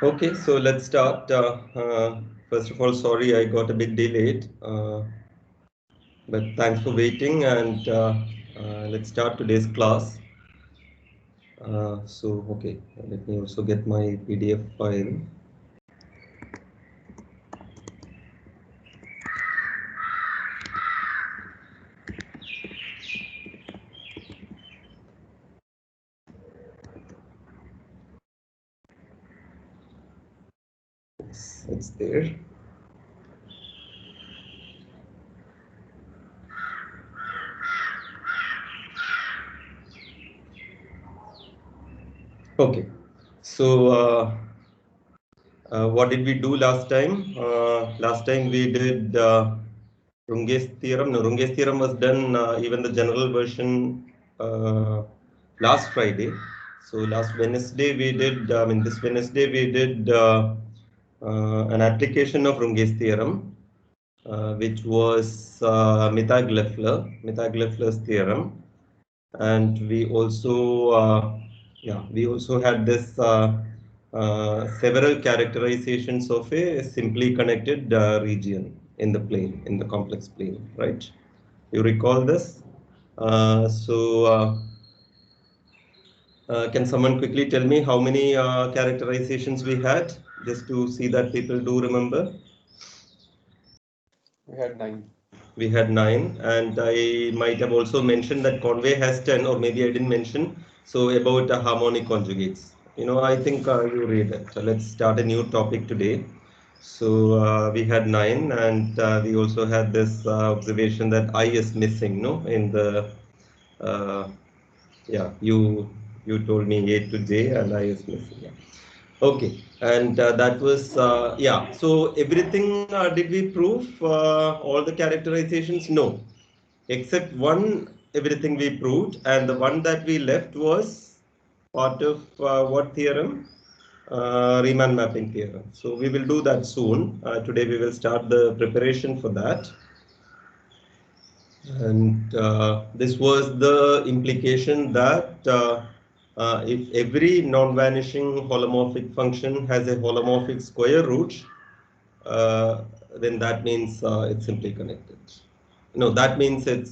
Okay, so let's start. First of all, sorry I got a bit delayed, but thanks for waiting, and let's start today's class. Okay, let me also get my PDF file. It's there. Okay, so what did we do last time? Last time we did Runge's theorem. No, Runge's theorem was done, even the general version, last Friday. So last Wednesday we did, this Wednesday we did an application of Runge's theorem, which was Mittag-Leffler's theorem. And we also, we also had this several characterizations of a simply connected region in the plane, in the complex plane, right? You recall this? Can someone quickly tell me how many characterizations we had, just to see that people do remember? We had 9. We had 9, and I might have also mentioned that Conway has 10, or maybe I didn't mention. So about harmonic conjugates, I think you read it. So let's start a new topic today. So we had 9, and we also had this observation that I is missing, no, in the uh, yeah, you told me A to J, and I is missing. Yeah. Okay, and that was yeah. So everything did we prove all the characterizations? No, except one. Everything we proved, and the one that we left was part of what theorem? Riemann mapping theorem. So we will do that soon. Today we will start the preparation for that. And this was the implication that if every non-vanishing holomorphic function has a holomorphic square root, then that means it's simply connected. No, that means it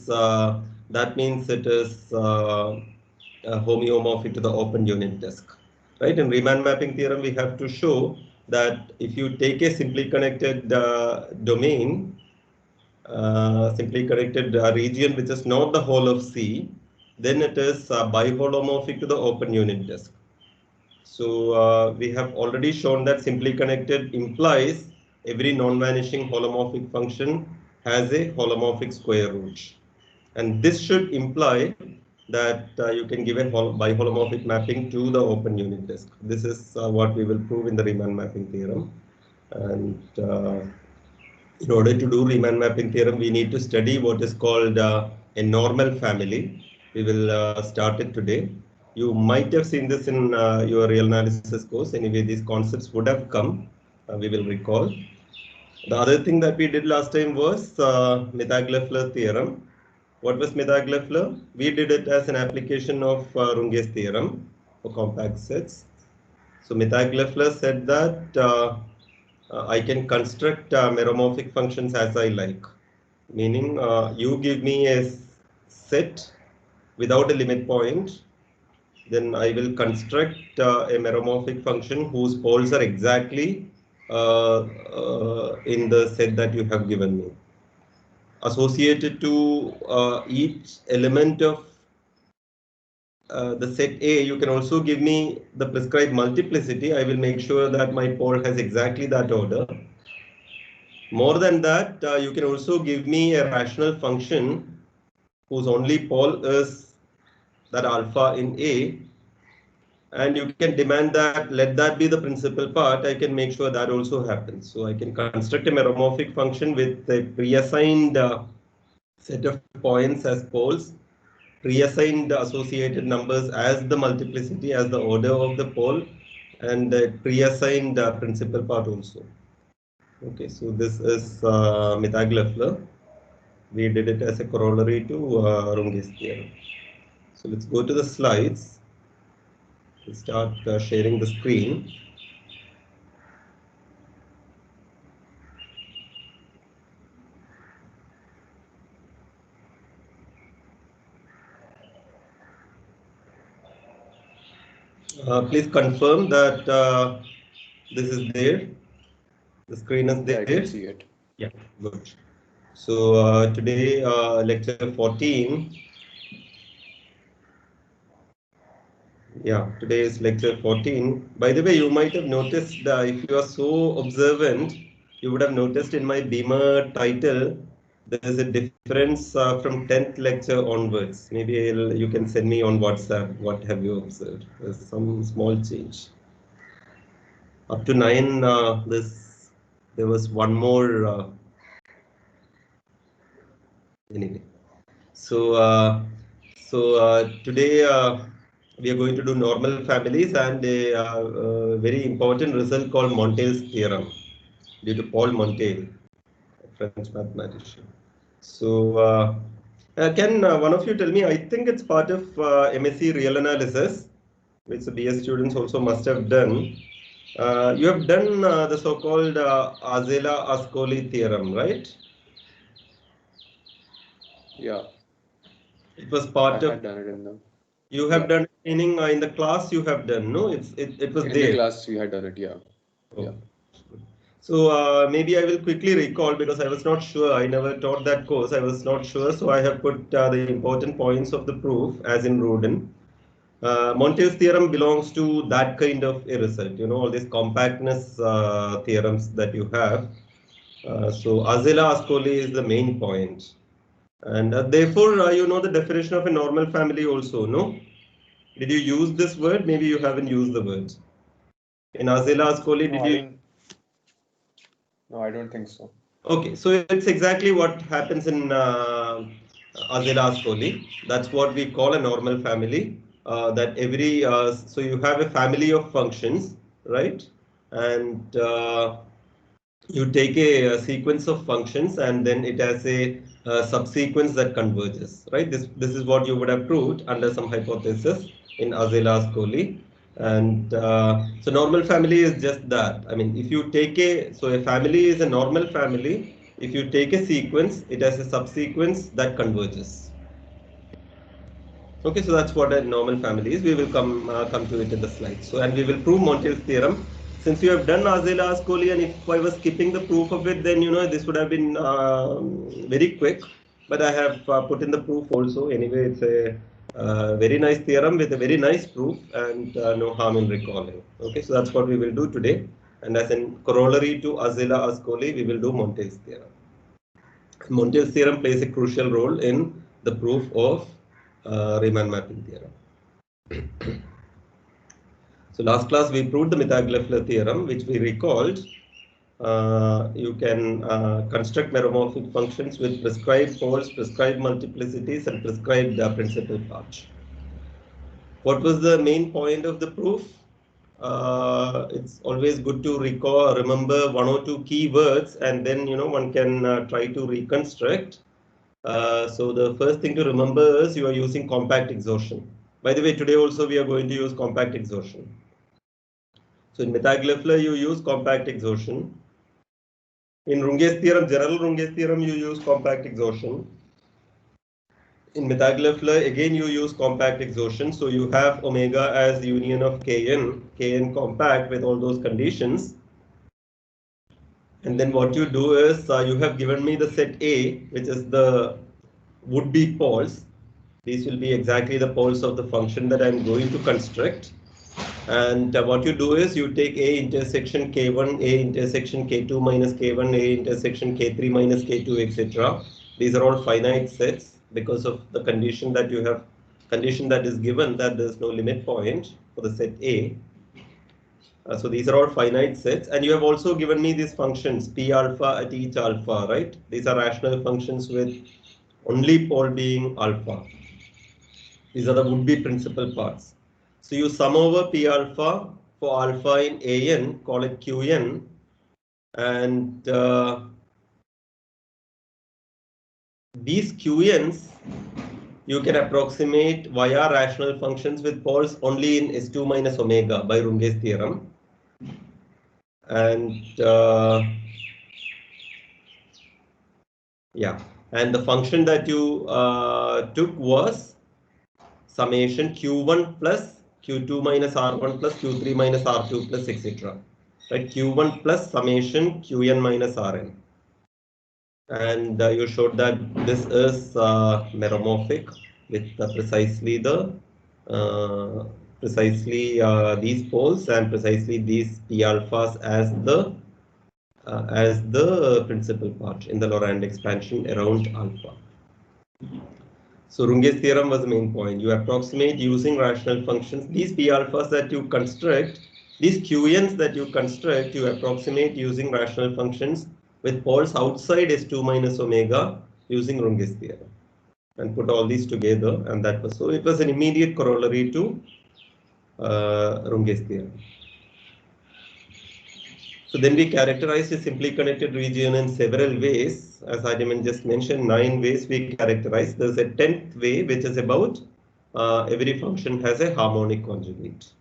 is homeomorphic to the open unit disk, right? In Riemann mapping theorem, we have to show that if you take a simply connected domain, simply connected region which is not the whole of C, then it is biholomorphic to the open unit disk. So we have already shown that simply connected implies every non-vanishing holomorphic function has a holomorphic square root. And this should imply that you can give a biholomorphic mapping to the open unit disk. This is what we will prove in the Riemann mapping theorem. And in order to do Riemann mapping theorem, we need to study what is called a normal family. We will start it today. You might have seen this in your real analysis course. Anyway, these concepts would have come. We will recall. The other thing that we did last time was Mittag-Leffler theorem. What was Mittag-Leffler? We did it as an application of Runge's theorem for compact sets. So Mittag-Leffler said that I can construct meromorphic functions as I like. Meaning, you give me a set without a limit point, then I will construct a meromorphic function whose poles are exactly in the set that you have given me. Associated to each element of the set A, you can also give me the prescribed multiplicity. I will make sure that my pole has exactly that order. More than that, you can also give me a rational function whose only pole is that alpha in A, and you can demand that let that be the principal part. I can make sure that also happens. So I can construct a meromorphic function with a pre-assigned set of points as poles, pre-assigned associated numbers as the multiplicity, as the order of the pole, and a pre-assigned principal part also. Okay, so this is Mittag-Leffler. We did it as a corollary to Runge's theorem. So let's go to the slides. We'll start sharing the screen. Please confirm that this is there. The screen is there. Yeah, I can see it. Yeah, good. So today lecture 14. Yeah, today is lecture 14. By the way, you might have noticed if you are so observant, you would have noticed in my Beamer title, there is a difference from 10th lecture onwards. Maybe you can send me on WhatsApp. What have you observed? There's some small change. Up to 9, there was one more. Anyway, so today we are going to do normal families and a very important result called Montel's theorem due to Paul Montel, a French mathematician. So can one of you tell me? I think it's part of MSc Real Analysis, which the BS students also must have done. You have done the so-called Azela-Ascoli theorem, right? Yeah. It was part I of. had done it in the. You have Yeah. done meaning in the class you have done, no? It was In there. the class we had done it, yeah. Oh. Yeah. So maybe I will quickly recall because I was not sure. I never taught that course. I was not sure, so I have put the important points of the proof as in Rudin. Montel's theorem belongs to that kind of a result. You know all these compactness theorems that you have. So Azela-Ascoli is the main point, and therefore you know the definition of a normal family also, no? Did you use this word? Maybe you haven't used the word. In Azela-Ascoli, No, did you? I don't think so. Okay, so it's exactly what happens in Azela-Ascoli. That's what we call a normal family. That every so you have a family of functions, right? And you take a sequence of functions, and then it has a subsequence that converges, right? This is what you would have proved under some hypothesis in Azela-Ascoli. And so normal family is just that. I mean, if you take a family is a normal family. If you take a sequence, it has a subsequence that converges. Okay, so that's what a normal family is. We will come to it in the slides. So, and we will prove Montel's theorem. Since you have done Azela-Ascoli, and if I was skipping the proof of it, then you know this would have been very quick. But I have put in the proof also. Anyway, it's a very nice theorem with a very nice proof, and no harm in recalling. Okay, so that's what we will do today. And as in corollary to Azela-Ascoli, we will do Montel's theorem. Montel's theorem plays a crucial role in the proof of Riemann mapping theorem. So last class we proved the Mittag-Leffler theorem, which we recalled. You can construct meromorphic functions with prescribed poles, prescribed multiplicities, and prescribed principal part. What was the main point of the proof? It's always good to remember one or two key words, and then you know one can try to reconstruct. So the first thing to remember is you are using compact exhaustion. By the way, today also we are going to use compact exhaustion. So in Mittag-Leffler you use compact exhaustion. In Runge's theorem, general Runge's theorem, you use compact exhaustion. In Mittag-Leffler, again you use compact exhaustion. So you have omega as the union of Kn compact with all those conditions. And then what you do is you have given me the set A, which is the would-be poles. These will be exactly the poles of the function that I'm going to construct. And what you do is you take A intersection K1, A intersection K2 minus K1, A intersection K3 minus K2, etc. These are all finite sets because of the condition that you have, condition that is given that there is no limit point for the set A. So these are all finite sets, and you have also given me these functions P alpha at each alpha, right? These are rational functions with only pole being alpha. These are the would-be principal parts. So you sum over P alpha for alpha in AN, call it Qn, and these Qn's you can approximate via rational functions with poles only in S2 minus omega by Runge's theorem. And yeah, and the function that you took was summation Q1 plus Q2 minus R1 plus Q3 minus R2 plus etc. Right? Q1 plus summation Qn minus Rn. And you showed that this is meromorphic with precisely these poles and precisely these p alphas as the principal part in the Laurent expansion around alpha. So Runge's theorem was the main point. You approximate using rational functions. These p alphas that you construct, these qn's that you construct, you approximate using rational functions with poles outside S2 minus omega using Runge's theorem, and put all these together, and that was so. It was an immediate corollary to Runge's theorem. So then we characterized a simply connected region in several ways. As Adiman just mentioned, 9 ways we characterize. There's a 10th way, which is about every function has a harmonic conjugate.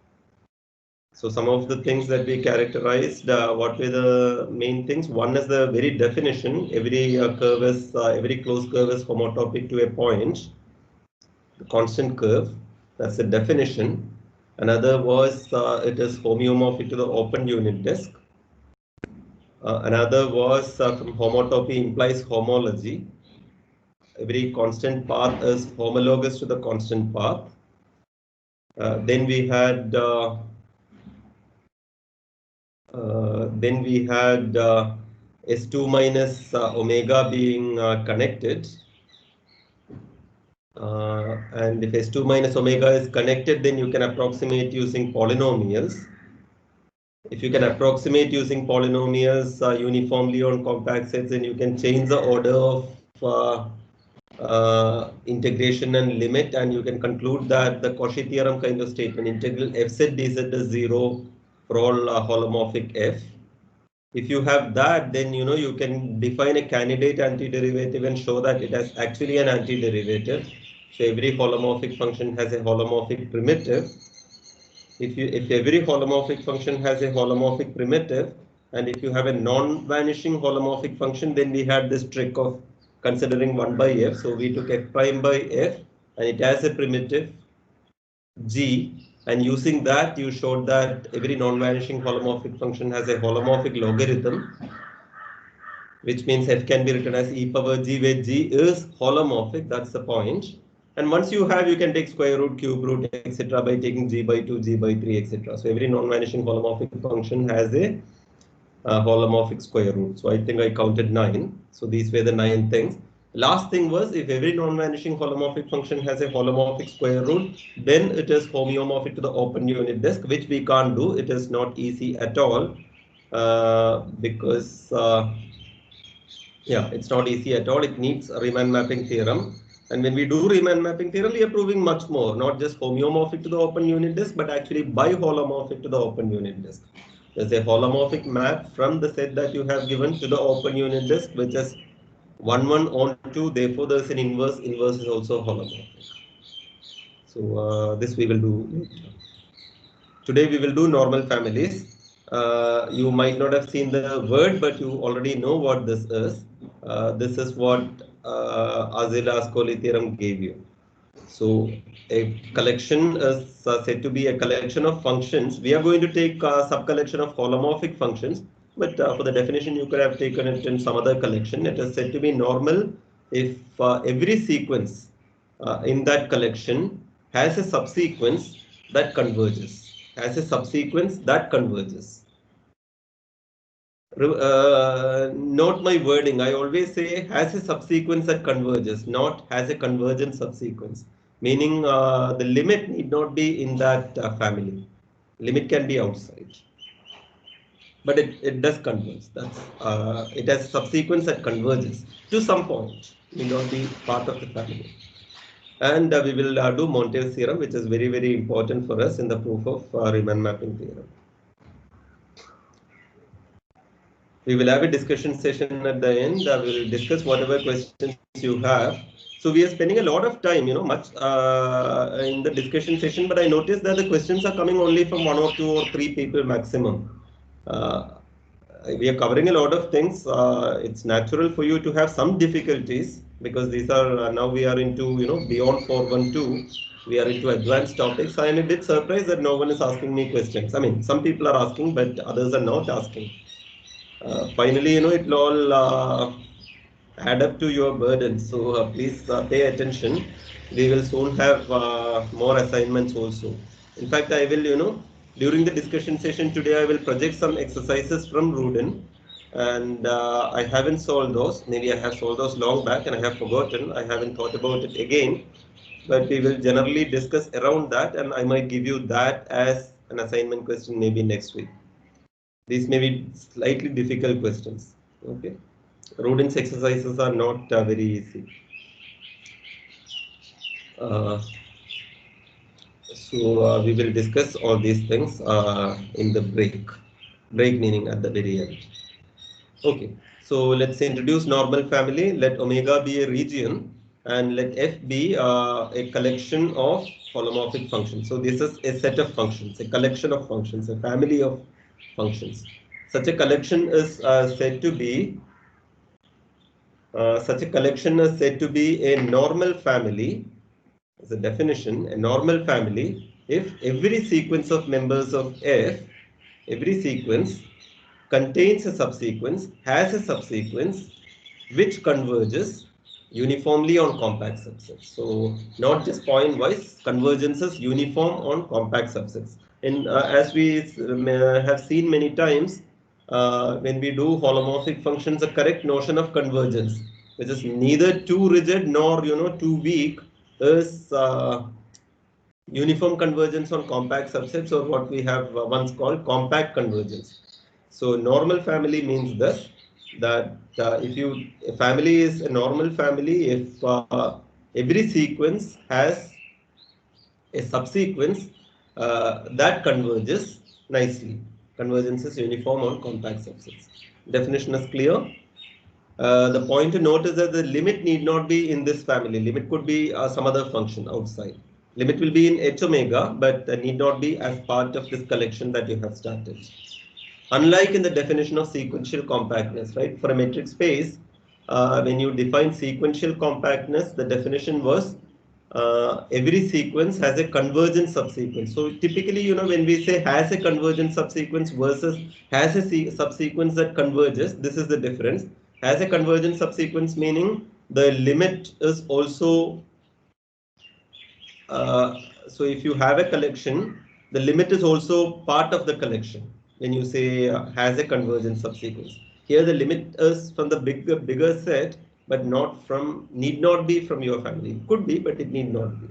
So some of the things that we characterized, what were the main things? One is the very definition. Every every closed curve is homotopic to a point, the constant curve. That's the definition. Another was it is homeomorphic to the open unit disk. Another was from homotopy implies homology. Every constant path is homologous to the constant path. Then we had S2 minus omega being connected. And if S2 minus omega is connected, then you can approximate using polynomials. If you can approximate using polynomials uniformly on compact sets, then you can change the order of integration and limit, and you can conclude that the Cauchy theorem kind of statement, integral fz dz is 0 for all holomorphic f. If you have that, then you can define a candidate antiderivative and show that it has actually an antiderivative. So every holomorphic function has a holomorphic primitive. If every holomorphic function has a holomorphic primitive, and if you have a non-vanishing holomorphic function, then we had this trick of considering 1 by f. So we took f prime by f, and it has a primitive g, and using that you showed that every non-vanishing holomorphic function has a holomorphic logarithm, which means f can be written as e power g, where g is holomorphic. That's the point. And once you have, you can take square root, cube root, etc. by taking g by 2, g by 3, etc. So every non-vanishing holomorphic function has a holomorphic square root. So I think I counted 9. So these were the 9 things. Last thing was, if every non-vanishing holomorphic function has a holomorphic square root, then it is homeomorphic to the open unit disk, which we can't do. It is not easy at all because it's not easy at all. It needs a Riemann mapping theorem. And when we do Riemann mapping theorem, we are proving much more, not just homeomorphic to the open unit disk, but actually biholomorphic to the open unit disk. There's a holomorphic map from the set that you have given to the open unit disk, which is 1, 1 on 2. Therefore, there's an inverse. Inverse is also holomorphic. So this we will do later. Today we will do normal families. You might not have seen the word, but you already know what this is. This is what Arzelà-Ascoli theorem gave you. So a collection is said to be a collection of functions. We are going to take a subcollection of holomorphic functions, but for the definition you could have taken it in some other collection. It is said to be normal if every sequence in that collection has a subsequence that converges. Note my wording. I always say has a subsequence that converges, not has a convergent subsequence. Meaning the limit need not be in that family. Limit can be outside, but it does converge. That's it has a subsequence that converges to some point. May not be part of the family. And we will do Montel's theorem, which is very, very important for us in the proof of Riemann mapping theorem. We will have a discussion session at the end. We will discuss whatever questions you have. So we are spending a lot of time, much in the discussion session, but I noticed that the questions are coming only from 1 or 2 or 3 people maximum. We are covering a lot of things. It's natural for you to have some difficulties because these are now we are into beyond 412. we are into advanced topics. I am a bit surprised that no one is asking me questions. I mean, some people are asking, but others are not asking. Finally, it will all add up to your burden. So please pay attention. We will soon have more assignments also. In fact, I will, during the discussion session today, I will project some exercises from Rudin. And I haven't solved those. Maybe I have solved those long back and I have forgotten. I haven't thought about it again. But we will generally discuss around that, and I might give you that as an assignment question maybe next week. These may be slightly difficult questions. Okay. Rodent's exercises are not very easy. So we will discuss all these things in the break. Break meaning at the very end. Okay. So let's introduce normal family. Let omega be a region and let f be a collection of holomorphic functions. So this is a set of functions, a collection of functions, a family of functions. Such a collection is said to be a normal family. As a definition, a normal family if every sequence of members of F, every sequence contains a subsequence, has a subsequence which converges uniformly on compact subsets. So not just point-wise, convergence is uniform on compact subsets. And as we have seen many times, when we do holomorphic functions, the correct notion of convergence, which is neither too rigid nor too weak, is uniform convergence on compact subsets, or what we have once called compact convergence. So normal family means this, that if a family is a normal family if every sequence has a subsequence that converges nicely. Convergence is uniform on compact subsets. Definition is clear. The point to note is that the limit need not be in this family. Limit could be some other function outside. Limit will be in h omega, but need not be as part of this collection that you have started. Unlike in the definition of sequential compactness, right? For a metric space, when you define sequential compactness, the definition was every sequence has a convergent subsequence. So typically, when we say has a convergent subsequence versus has a subsequence that converges, this is the difference. Has a convergent subsequence meaning the limit is also, so if you have a collection, the limit is also part of the collection. When you say has a convergent subsequence, here the limit is from the bigger set, but need not be from your family. It could be, but it need not be.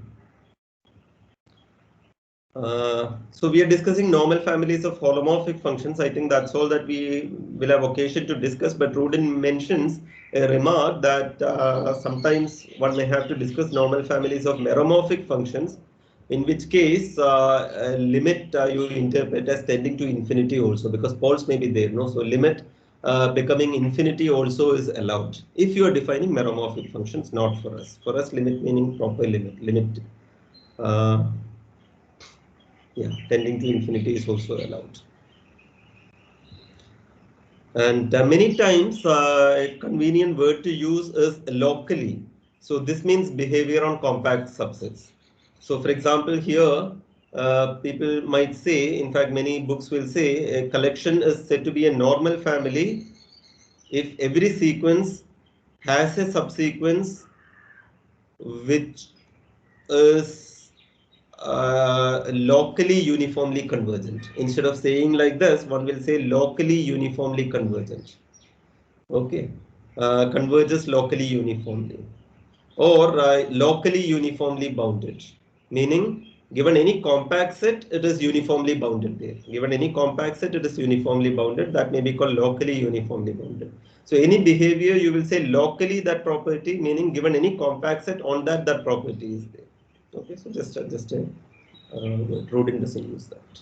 So we are discussing normal families of holomorphic functions. I think that's all that we will have occasion to discuss, but Rudin mentions a remark that sometimes one may have to discuss normal families of meromorphic functions, in which case a limit you interpret as tending to infinity also, because poles may be there. No, so limit becoming infinity also is allowed if you are defining meromorphic functions, not for us. For us, limit meaning proper limit. Yeah, tending to infinity is also allowed. And many times a convenient word to use is locally. So this means behavior on compact subsets. So for example, here people might say, in fact many books will say, a collection is said to be a normal family if every sequence has a subsequence which is locally uniformly convergent. Instead of saying like this, one will say locally uniformly convergent. Okay, converges locally uniformly, or locally uniformly bounded, meaning given any compact set, it is uniformly bounded there. Given any compact set, it is uniformly bounded. That may be called locally uniformly bounded. So any behavior, you will say locally that property, meaning given any compact set on that property is there. Okay, so just a Rodin doesn't use that.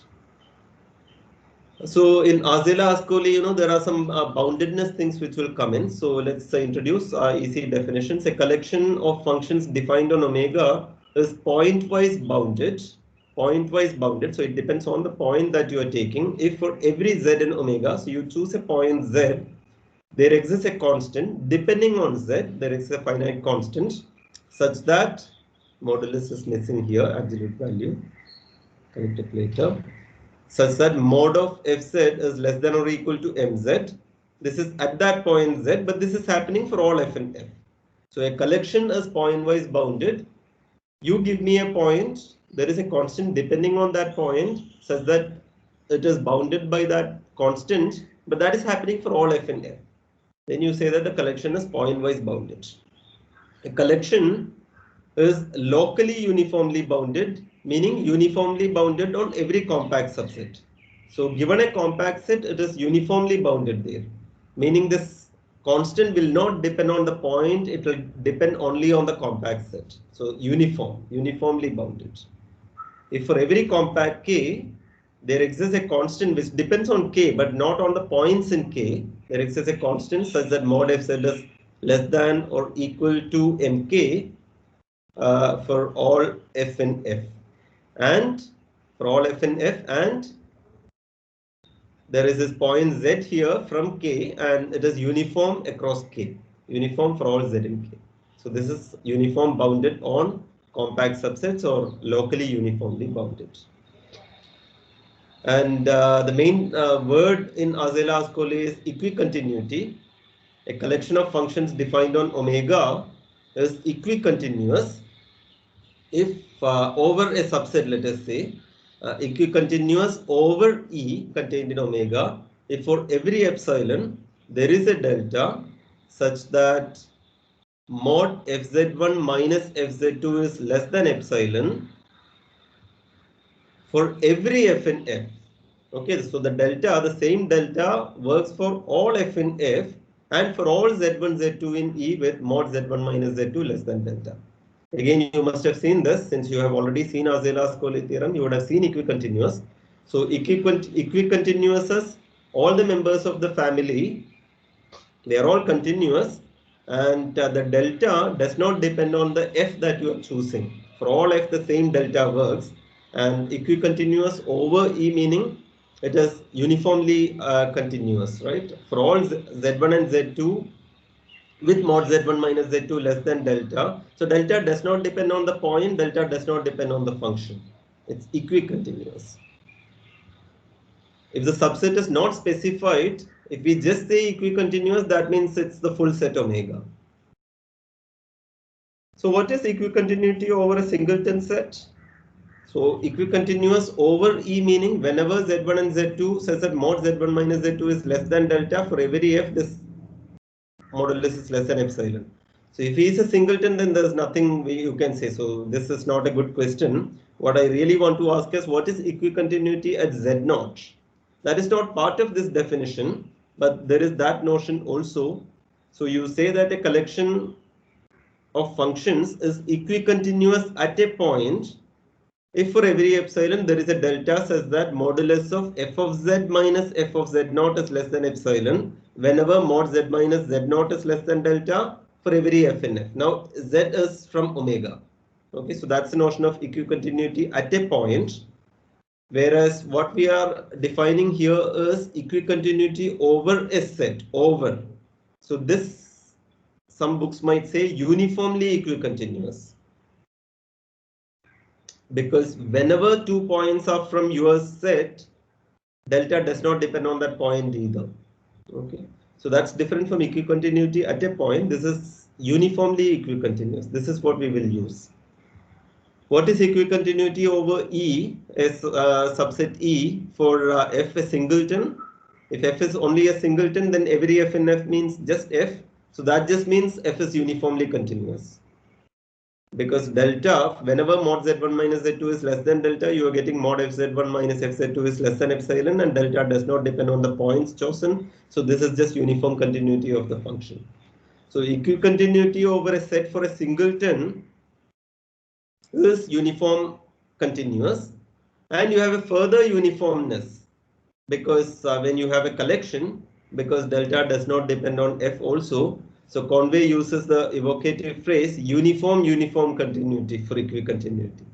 So in Azela Ascoli, there are some boundedness things which will come in. So let's introduce EC definitions. A collection of functions defined on omega is pointwise bounded. Pointwise bounded. So it depends on the point that you are taking. If for every z in omega, so you choose a point z, there exists a constant. Depending on z, there is a finite constant such that modulus is missing here, absolute value, correct it later, such that mod of fz is less than or equal to mz. This is at that point z, but this is happening for all f and f. So a collection is point-wise bounded. You give me a point, there is a constant depending on that point, such that it is bounded by that constant, but that is happening for all f and f. Then you say that the collection is point-wise bounded. A collection is locally uniformly bounded, meaning uniformly bounded on every compact subset. So given a compact set, it is uniformly bounded there, meaning this constant will not depend on the point, it will depend only on the compact set. So uniformly bounded. If for every compact k, there exists a constant which depends on k but not on the points in k, there exists a constant such that mod fz is less than or equal to mk for all f and f, and for all f and f, and there is this point z here from k, and it is uniform across k, uniform for all z and k. So this is uniform bounded on compact subsets or locally uniformly bounded. And the main word in Arzelà-Ascoli is equicontinuity. A collection of functions defined on omega is equicontinuous if over a subset, let us say, equicontinuous over E contained in omega, if for every epsilon there is a delta such that mod fz1 minus fz2 is less than epsilon for every f and f. Okay, so the delta, the same delta works for all f in f and for all z1, z2 in E with mod z1 minus z2 less than delta. Again, you must have seen this since you have already seen Arzelà-Ascoli theorem. You would have seen equicontinuous. So equicontinuous is all the members of the family, they are all continuous, and the delta does not depend on the f that you are choosing. For all f, the same delta works, and equicontinuous over E meaning it is uniformly continuous, right? For all z1 and z2 with mod z1 minus z2 less than delta. So delta does not depend on the point, delta does not depend on the function. It's equicontinuous. If the subset is not specified, if we just say equicontinuous, that means it's the full set omega. So what is equicontinuity over a singleton set? So equicontinuous over E meaning whenever z1 and z2 says that mod z1 minus z2 is less than delta, for every f this modulus is less than epsilon. So if he is a singleton, then there's nothing you can say. So this is not a good question. What I really want to ask is what is equicontinuity at z0? That is not part of this definition, but there is that notion also. So you say that a collection of functions is equicontinuous at a point if for every epsilon there is a delta such that modulus of f of z minus f of z0 is less than epsilon whenever mod z minus z0 is less than delta for every f in f. Now z is from omega. Okay, so that's the notion of equicontinuity at a point. Whereas what we are defining here is equicontinuity over a set, over. So this, some books might say uniformly equicontinuous. Because whenever 2 points are from your set, delta does not depend on that point either. Okay, so that's different from equicontinuity at a point. This is uniformly equicontinuous. This is what we will use. What is equicontinuity over E is subset E for f a singleton. If f is only a singleton, then every f in f means just f. So that just means f is uniformly continuous. Because delta, whenever mod z1 minus z2 is less than delta, you are getting mod fz1 minus fz2 is less than epsilon, and delta does not depend on the points chosen. So this is just uniform continuity of the function. So equicontinuity over a set for a singleton is uniform continuous, and you have a further uniformness because when you have a collection, because delta does not depend on f also. So Conway uses the evocative phrase uniform continuity for equicontinuity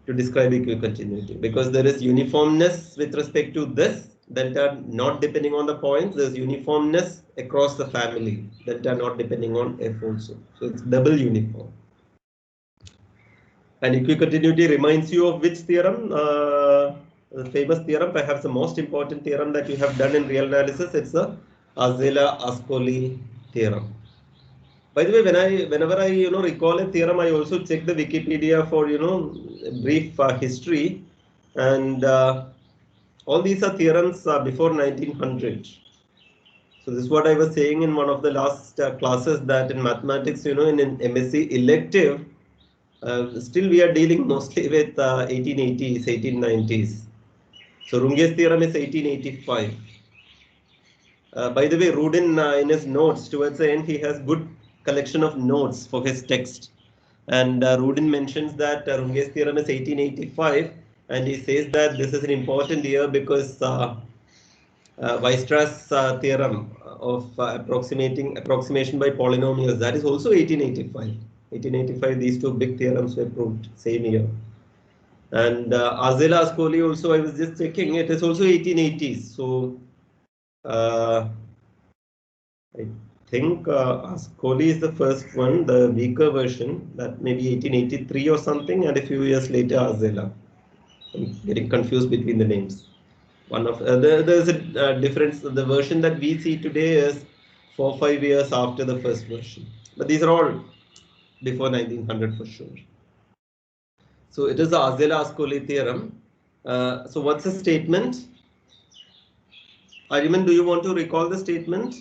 to describe equicontinuity, because there is uniformness with respect to this delta not depending on the points. There's uniformness across the family, delta not depending on f also. So it's double uniform. And equicontinuity reminds you of which theorem? The famous theorem, perhaps the most important theorem that you have done in real analysis. It's the Arzelà-Ascoli theorem. By the way, whenever I recall a theorem, I also check the Wikipedia for brief history, and all these are theorems before 1900. So this is what I was saying in one of the last classes, that in mathematics, in an MSc elective, still we are dealing mostly with 1880s, 1890s. So Runge's theorem is 1885. By the way, Rudin in his notes towards the end, he has good collection of notes for his text. And Rudin mentions that Runge's theorem is 1885, and he says that this is an important year because Weierstrass theorem of approximation by polynomials, that is also 1885. 1885, these two big theorems were proved same year. And Arzelà-Ascoli also, I was just checking, it is also 1880s. So I think Ascoli is the first one, the weaker version, that maybe 1883 or something, and a few years later Arzelà. I'm getting confused between the names. One of there's a difference. The version that we see today is 4-5 years after the first version, but these are all before 1900 for sure. So it is the Arzelà-Ascoli theorem. So what's the statement? Ariman, do you want to recall the statement?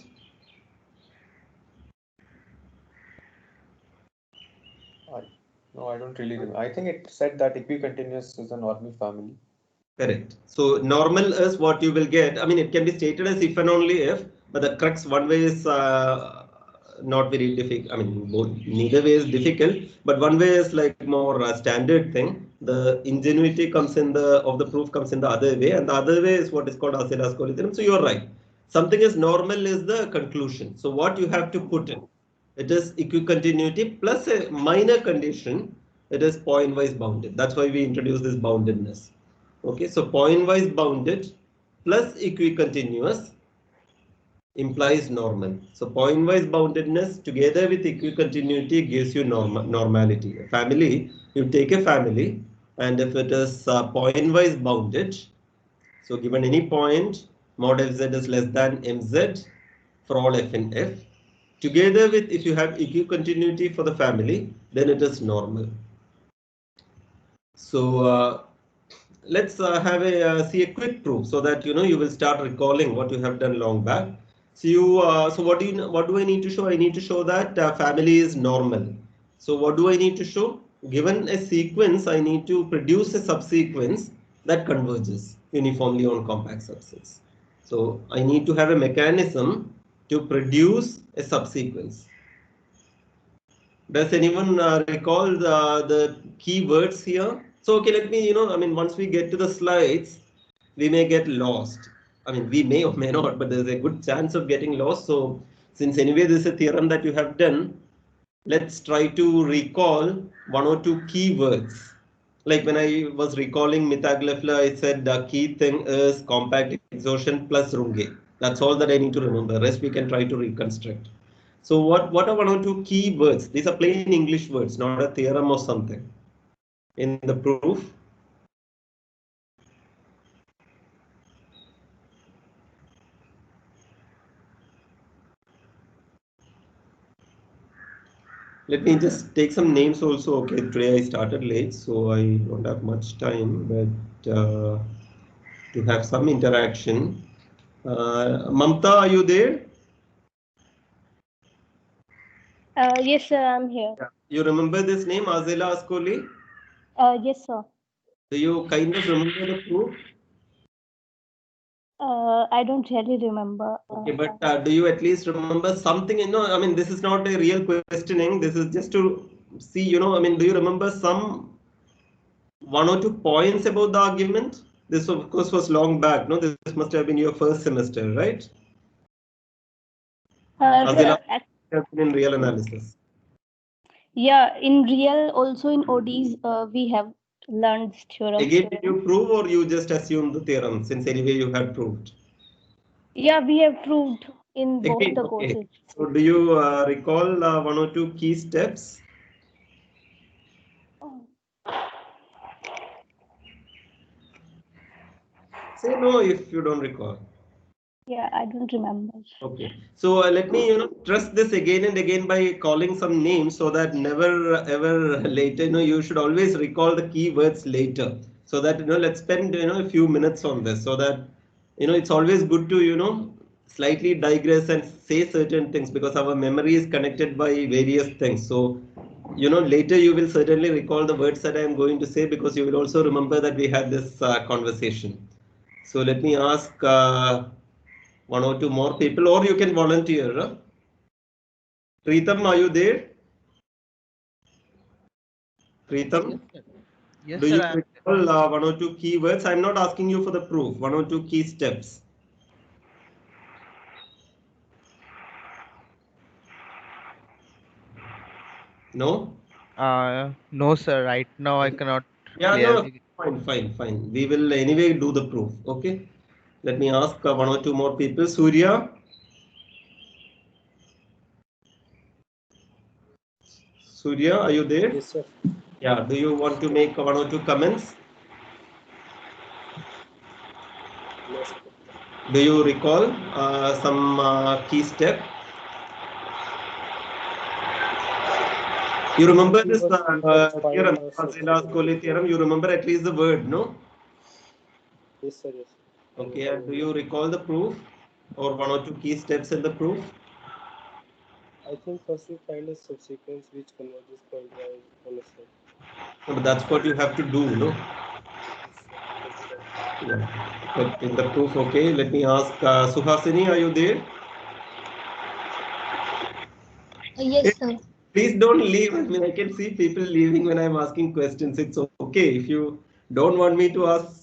No, I don't really remember. I think it said that equicontinuous is a normal family. Correct. So normal is what you will get. I mean, it can be stated as if and only if, but the crux one way is not very difficult. I mean, neither way is difficult, but one way is like more standard thing. The ingenuity comes in of the proof comes in the other way, and the other way is what is called Arzelà-Ascoli theorem. So you're right. Something is normal is the conclusion. So what you have to put in, it is equicontinuity plus a minor condition. It is point-wise bounded. That's why we introduce this boundedness. Okay, so point-wise bounded plus equicontinuous implies normal. So point-wise boundedness together with equicontinuity gives you normality. A family, you take a family, and if it is point-wise bounded, so given any point, mod fz is less than mz for all f in f. Together with, if you have equicontinuity for the family, then it is normal. So let's have see a quick proof so that you will start recalling what you have done long back. So what do I need to show? I need to show that family is normal. So what do I need to show? Given a sequence, I need to produce a subsequence that converges uniformly on compact subsets. So I need to have a mechanism to produce a subsequence. Does anyone recall the keywords here? So, okay, let me, I mean, once we get to the slides, we may get lost. I mean, we may or may not, but there's a good chance of getting lost. So, since anyway, this is a theorem that you have done, let's try to recall one or two keywords. Like when I was recalling Mittag-Leffler, I said the key thing is compact exhaustion plus Runge. That's all that I need to remember. Rest we can try to reconstruct. So what are one or two key words? These are plain English words, not a theorem or something. In the proof, let me just take some names also. Okay, today I started late, so I don't have much time, but to have some interaction. Mamta, are you there? Yes, sir, I'm here. You remember this name, Arzelà-Ascoli? Yes, sir. Do you kind of remember the proof? I don't really remember. Okay, but do you at least remember something? No, I mean, this is not a real questioning. This is just to see, I mean, do you remember some one or two points about the argument? This, of course, was long back. No, this must have been your first semester, right? In real analysis. Yeah, in real, also in ODs, we have learned this theorem. Again, did you prove or you just assumed the theorem since anyway you had proved? Yeah, we have proved in both Again, the okay. courses. So do you recall one or two key steps? Say no if you don't recall. Yeah, I don't remember. Okay, so let me trust this again and again by calling some names so that never ever later you should always recall the keywords later, so that let's spend a few minutes on this, so that it's always good to slightly digress and say certain things, because our memory is connected by various things. So later you will certainly recall the words that I am going to say, because you will also remember that we had this conversation. So let me ask one or two more people, or you can volunteer. Preetham, are you there? Preetham, Yes, do sir. you I am recall one or two keywords? I'm not asking you for the proof. One or two key steps. No? No, sir. Right now, I cannot Yeah, no, clearly. fine. We will anyway do the proof. Okay. Let me ask one or two more people. Surya, are you there? Yes, sir. Yeah. Do you want to make one or two comments? No, sir. Do you recall some key step? You remember this We can find theorem, a Fazela-Scolli theorem? You remember at least the word, no? Yes, sir. Yes. Okay, and do you recall the proof or one or two key steps in the proof? I think first we find a subsequence which converges pointwise on a set. No, but that's what you have to do, no? Yes, sir. Yeah. But in the proof, okay, let me ask Suhasini, are you there? Yes, sir. Please don't leave. I mean, I can see people leaving when I'm asking questions. It's okay. If you don't want me to ask,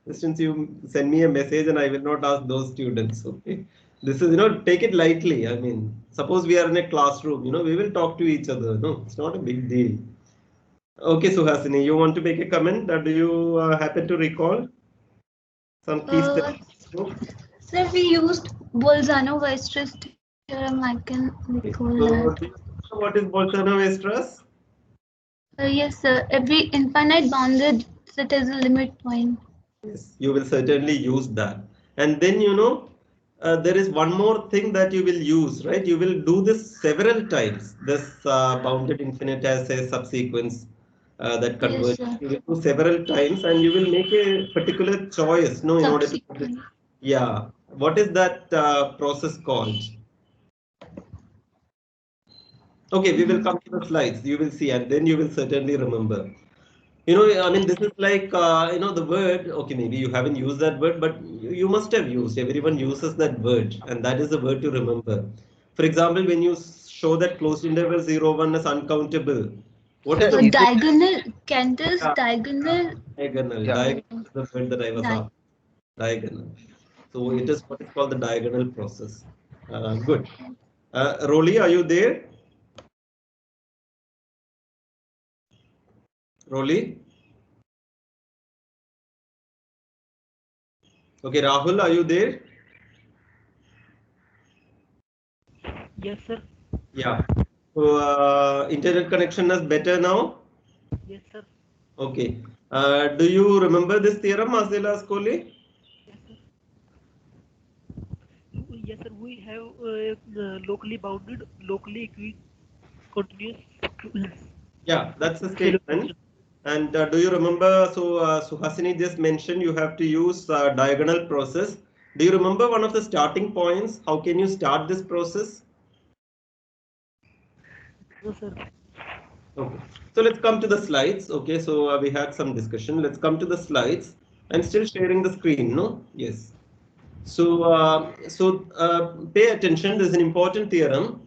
questions, you send me a message and I will not ask those students. Okay. This is, take it lightly. I mean, suppose we are in a classroom, we will talk to each other. No, it's not a big deal. Okay, Suhasini, you want to make a comment? Do you happen to recall some key steps? Sir, we used Bolzano-Weierstrass theorem. I can recall So, that. do you know what is Bolzano-Weierstrass? Yes, sir. Every infinite bounded set has a limit point. Yes, you will certainly use that. And then, there is one more thing that you will use, right? You will do this several times. This bounded infinite as a subsequence that Yes, converges. sir. You will do several times and you will make a particular choice, no, in order to. Subsequent. Yeah. What is that process called? Okay, we will come to the slides. You will see, and then you will certainly remember. I mean, this is like, the word, okay, maybe you haven't used that word, but you must have used. Everyone uses that word, and that is the word to remember. For example, when you show that closed interval 0, 1 is uncountable, what is Sir, the is it? Diagonal. Cantor's yeah, diagonal. diagonal? Yeah. Diagonal is the word that I was Di- after. Diagonal. So it is what is called the diagonal process. Good. Rolly, are you there? Rolly? Okay, Rahul, are you there? Yes, sir. Yeah. So internet connection is better now. Yes, sir. Okay. Do you remember this theorem, Masdela-Scolli? Yes, sir. Yes, sir. We have locally bounded, locally continuous Yeah, that's the scalar statement. function. And do you remember? So Suhasini just mentioned you have to use diagonal process. Do you remember one of the starting points? How can you start this process? No, sir. Okay. So let's come to the slides. Okay. So we had some discussion. Let's come to the slides. I'm still sharing the screen. No. Yes. So, pay attention. There's an important theorem,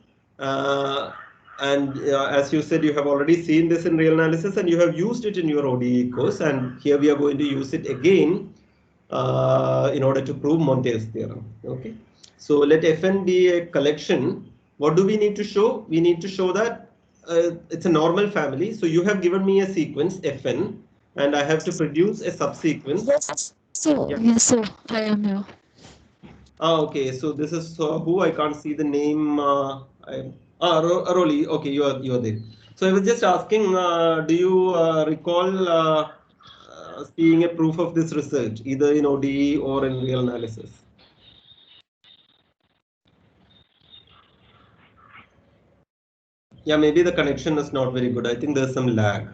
and as you said, you have already seen this in real analysis, and you have used it in your ODE course. And here we are going to use it again in order to prove Montel's theorem. Okay. So let Fn be a collection. What do we need to show? We need to show that it's a normal family. So you have given me a sequence Fn, and I have to produce a subsequence. Yes, sir. Yeah. Yes, sir. I am here. Okay, so this is who I can't see the name. Rolly. Okay, you are there. So I was just asking, do you recall seeing a proof of this research, either in ODE or in real analysis? Yeah, maybe the connection is not very good. I think there's some lag.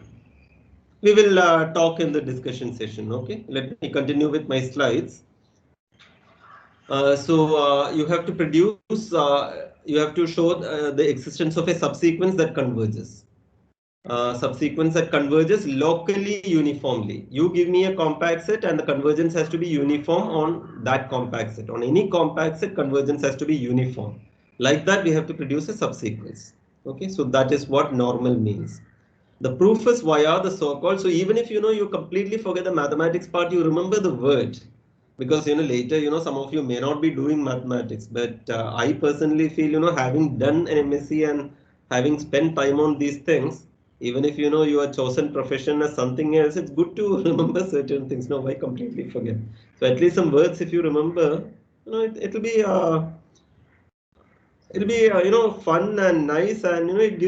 We will talk in the discussion session. Okay, let me continue with my slides. So you have to produce, you have to show the existence of a subsequence that converges. Subsequence that converges locally uniformly. You give me a compact set and the convergence has to be uniform on that compact set. On any compact set, convergence has to be uniform. Like that, we have to produce a subsequence. Okay, so that is what normal means. The proof is via the so-called. So even if you completely forget the mathematics part, you remember the word. Because later some of you may not be doing mathematics, but I personally feel having done an MSc and having spent time on these things, even if your chosen profession as something else, it's good to remember certain things. No, I completely forget. So at least some words, if you remember, it'll be fun and nice, and it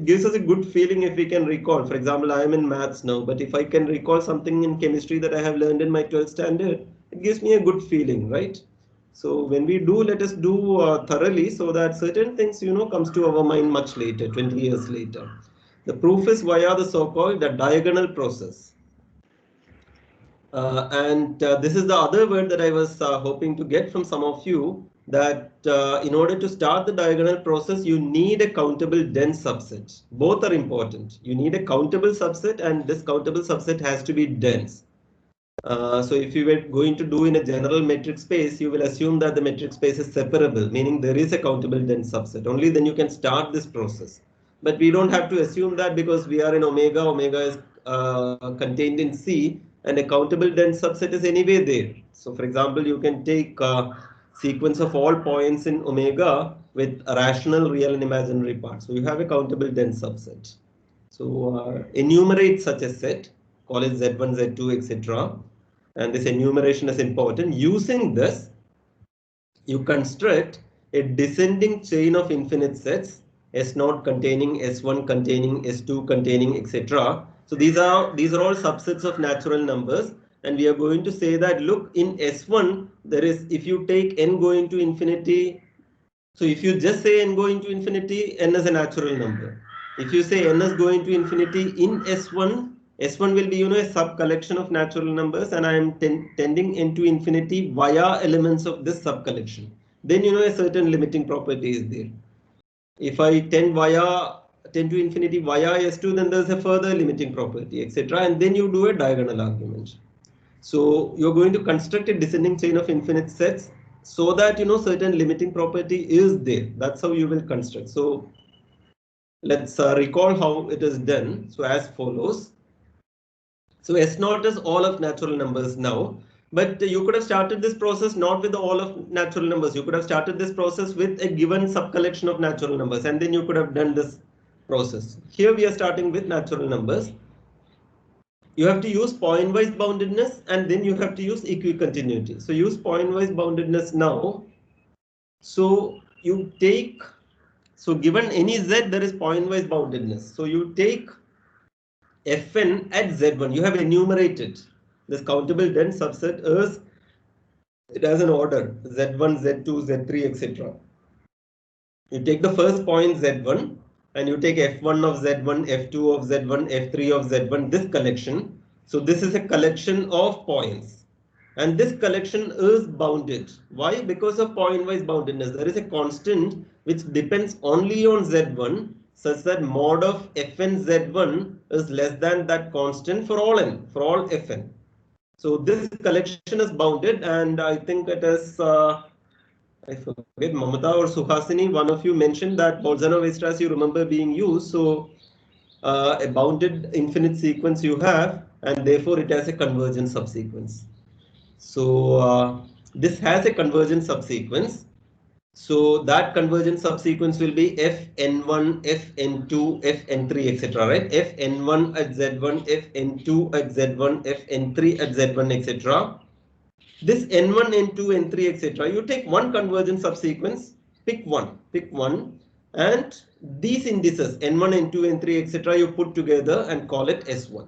gives us a good feeling if we can recall. For example, I am in maths now, but if I can recall something in chemistry that I have learned in my 12th standard, it gives me a good feeling, right? So when we do, let us do thoroughly, so that certain things comes to our mind much later, 20 years later. The proof is via the so-called the diagonal process. And this is the other word that I was hoping to get from some of you, that in order to start the diagonal process, you need a countable dense subset. Both are important. You need a countable subset, and this countable subset has to be dense. So if you were going to do in a general metric space, you will assume that the metric space is separable, meaning there is a countable dense subset. Only then you can start this process. But we don't have to assume that, because we are in omega. Omega is contained in C, and a countable dense subset is anyway there. So for example, you can take sequence of all points in omega with a rational, real and imaginary parts. So you have a countable dense subset. So enumerate such a set, call it Z1, Z2, etc. And this enumeration is important. Using this, you construct a descending chain of infinite sets, S0 containing S1 containing S2 containing etc. So these are all subsets of natural numbers, and we are going to say that, look, in S1 there is, if you take n going to infinity, so if you just say n going to infinity, n is a natural number. If you say n is going to infinity in S1, S1 will be a sub collection of natural numbers, and I am tending n to infinity via elements of this sub collection. Then a certain limiting property is there. If I tend to infinity via S2, then there's a further limiting property, etc. And then you do a diagonal argument. So you're going to construct a descending chain of infinite sets, so that certain limiting property is there. That's how you will construct. So let's recall how it is done. So as follows. So S0 is all of natural numbers now, but you could have started this process not with all of natural numbers. You could have started this process with a given subcollection of natural numbers, and then you could have done this process. Here we are starting with natural numbers. You have to use point-wise boundedness, and then you have to use equicontinuity. So use point-wise boundedness now. So you take, so given any z, there is point-wise boundedness. So you take Fn at Z1, you have enumerated this countable dense subset as it has an order Z1, Z2, Z3, etc. You take the first point Z1 and you take F1 of Z1, F2 of Z1, F3 of Z1, this collection. So this is a collection of points, and this collection is bounded. Why? Because of point-wise boundedness. There is a constant which depends only on Z1, such that mod of Fn Z1 is less than that constant for all n, for all Fn. So this collection is bounded, and I think it is, I forget, Mamata or Suhasini, one of you mentioned that Bolzano-Weierstrass you remember being used. So a bounded infinite sequence you have, and therefore it has a convergent subsequence. So this has a convergent subsequence. So that convergent subsequence will be Fn1, Fn2, Fn3, etc. Right? Fn1 at Z1, Fn2 at Z1, Fn3 at Z1, etc. This N1, N2, N3, etc. You take one convergent subsequence, pick one, and these indices N1, N2, N3, etc. you put together and call it S1.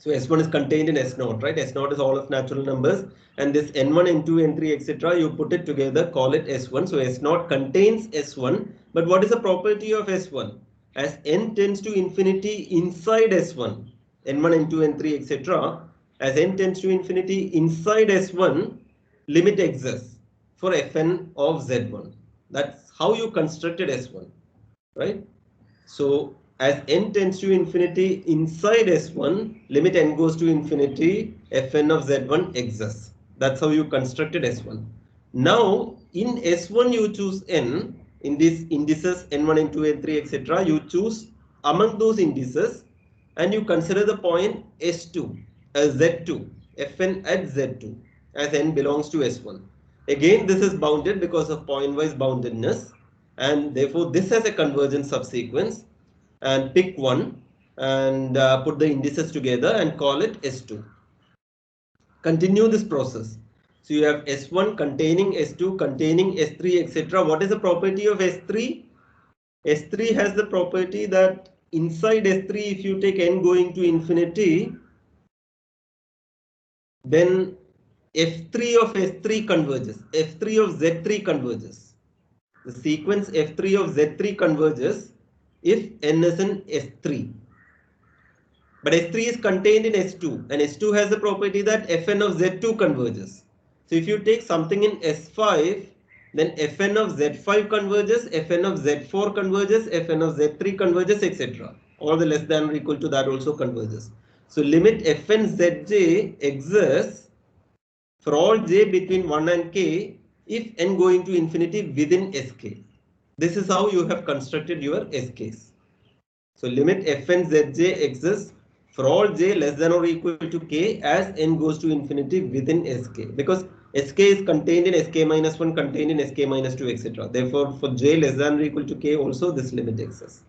So S1 is contained in S0, right? S0 is all of natural numbers, and this N1, N2, N3, etc. you put it together, call it S1. So S0 contains S1, but what is the property of S1? As N tends to infinity inside S1, N1, N2, N3, etc. As N tends to infinity inside S1, limit exists for Fn of Z1. That's how you constructed S1, right? So as n tends to infinity inside S1, limit n goes to infinity, Fn of Z1 exists. That's how you constructed S1. Now in S1 you choose n, in these indices n1, n2, n3, etc. You choose among those indices and you consider the point S2 as Z2, Fn at Z2 as n belongs to S1. Again, this is bounded because of point-wise boundedness, and therefore this has a convergent subsequence, and pick one and put the indices together and call it S2. Continue this process. So you have S1 containing S2 containing S3, etc. What is the property of S3? S3 has the property that inside S3, if you take n going to infinity, then F3 of S3 converges, F3 of Z3 converges. The sequence F3 of Z3 converges if n is in S3. But S3 is contained in S2, and S2 has the property that Fn of Z2 converges. So if you take something in S5, then Fn of Z5 converges, Fn of Z4 converges, Fn of Z3 converges, etc. All the less than or equal to that also converges. So limit Fn Zj exists for all j between 1 and k if n going to infinity within Sk. This is how you have constructed your Sk's. So limit Fn Zj exists for all j less than or equal to k as n goes to infinity within Sk, because Sk is contained in Sk minus 1, contained in Sk minus 2, etc. Therefore, for j less than or equal to k also this limit exists.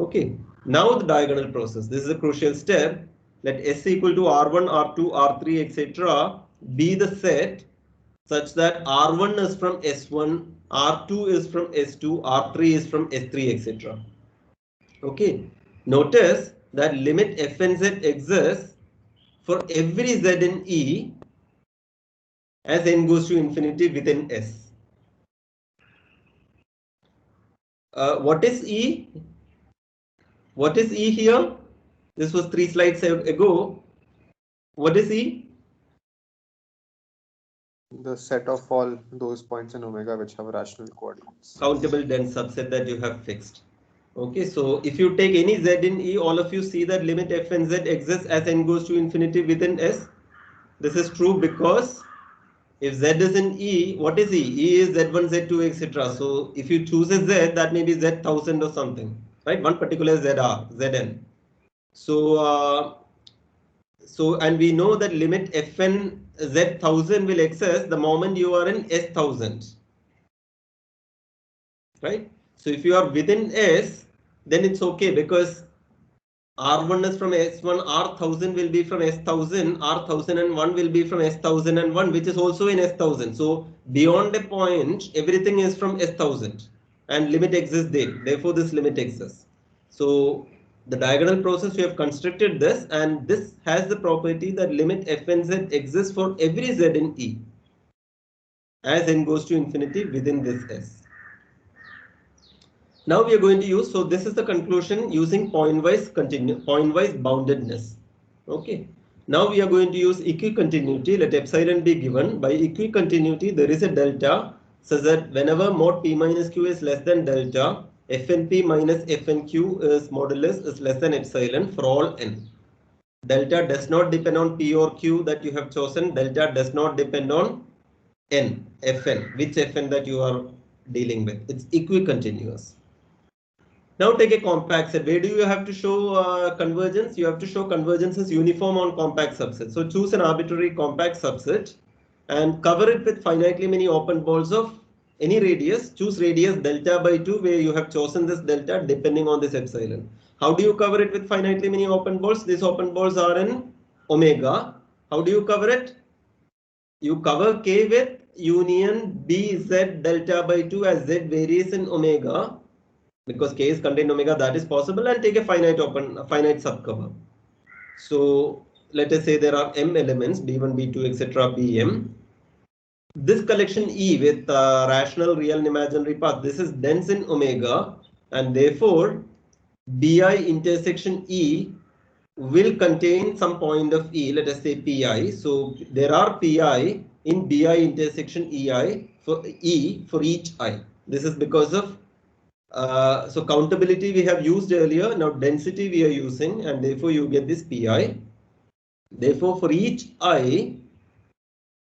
Okay, now the diagonal process. This is a crucial step. Let S equal to R1, R2, R3, etc. be the set such that R1 is from S1, R2 is from S2, R3 is from S3, etc. Okay, notice that limit Fnz exists for every z in E as n goes to infinity within S. What is E? What is E here? This was 3 slides ago. What is E? The set of all those points in omega which have rational coordinates. Countable dense subset that you have fixed. Okay, so if you take any z in E, all of you see that limit f and z exists as n goes to infinity within S. This is true because if z is in E, what is E? E is z1, z2, etc. So if you choose a z, that may be z1000 or something, right? One particular zr, zn. So and we know that limit fn z1000 will exist the moment you are in S1000, right? So if you are within S, then it's okay because R1 is from S1, R1000 will be from S1000, R1001 will be from S1001, which is also in S1000. So beyond a point, everything is from S1000 and limit exists there. Therefore, this limit exists. So the diagonal process, we have constructed this, and this has the property that limit f and z exists for every z in E as n goes to infinity within this S. Now we are going to use, so this is the conclusion using point-wise boundedness. Okay. Now we are going to use equicontinuity. Let epsilon be given. By equicontinuity, there is a delta such that whenever mod p minus q is less than delta, fnp minus fnq is modulus is less than epsilon for all n. Delta does not depend on p or q that you have chosen. Delta does not depend on n, fn, which fn that you are dealing with. It's equicontinuous. Now take a compact set. Where do you have to show convergence? You have to show convergence as uniform on compact subset. So choose an arbitrary compact subset and cover it with finitely many open balls of any radius. Choose radius delta by 2 where you have chosen this delta depending on this epsilon. How do you cover it with finitely many open balls? These open balls are in omega. How do you cover it? You cover k with union bz delta by 2 as z varies in omega. Because k is contained in omega, that is possible, and take a finite subcover. So let us say there are m elements, b1, b2, etc., bm. This collection E with rational, real, and imaginary path, this is dense in omega, and therefore bi intersection E will contain some point of E, let us say pi. So there are pi in bi intersection ei for E for each I. This is because of so countability we have used earlier, now density we are using, and therefore you get this pi. Therefore for each I,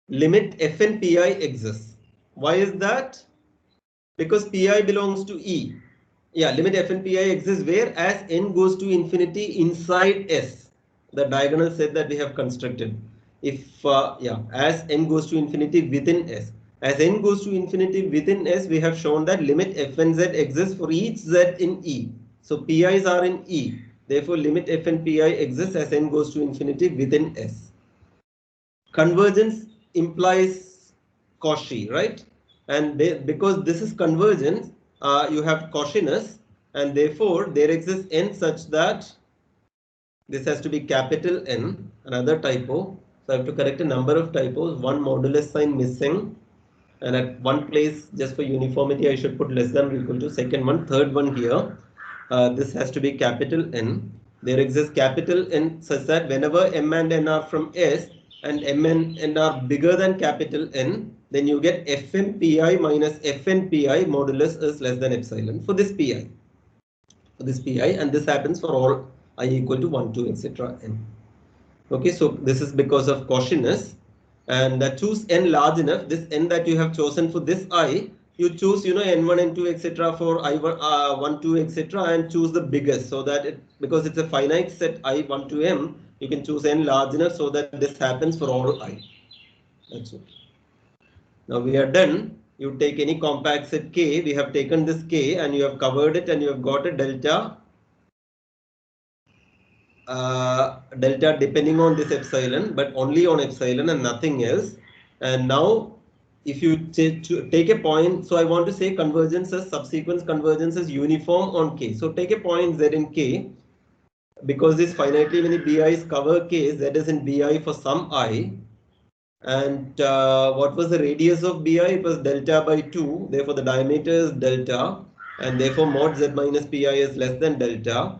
limit fn pi exists. Why is that? Because pi belongs to E. Yeah, limit fn pi exists where as n goes to infinity inside S. The diagonal set that we have constructed. If as n goes to infinity within S. As n goes to infinity within S, we have shown that limit fn z exists for each z in E. So pi's are in E. Therefore, limit fn pi exists as n goes to infinity within S. Convergence implies Cauchy, right? And because this is convergence, you have Cauchiness, and therefore there exists n such that this has to be capital N. Another typo. So I have to correct a number of typos. One modulus sign missing, and at one place, just for uniformity, I should put less than or equal to. Second one, third one here. This has to be capital N. There exists capital N such that whenever m and n are from S and m and n are bigger than capital N, then you get fm pi minus fn pi modulus is less than epsilon for this pi. For this pi, and this happens for all I equal to 1, 2, etc. n. Okay, so this is because of Cauchiness. And choose n large enough. This n that you have chosen for this I, you choose n1, n2, etc. for I1, 1, 2, etc. and choose the biggest, so that because it's a finite set I1 to m, you can choose n large enough so that this happens for all I. That's it. Now we are done. You take any compact set K. We have taken this K and you have covered it, and you have got a delta. Delta depending on this epsilon, but only on epsilon and nothing else. And now if you take a point, so I want to say convergence as subsequent convergence is uniform on K. So take a point Z in K, because this finitely many BIs cover K, Z is in BI for some I. And what was the radius of BI? It was delta by 2. Therefore the diameter is delta, and therefore mod Z minus PI is less than delta.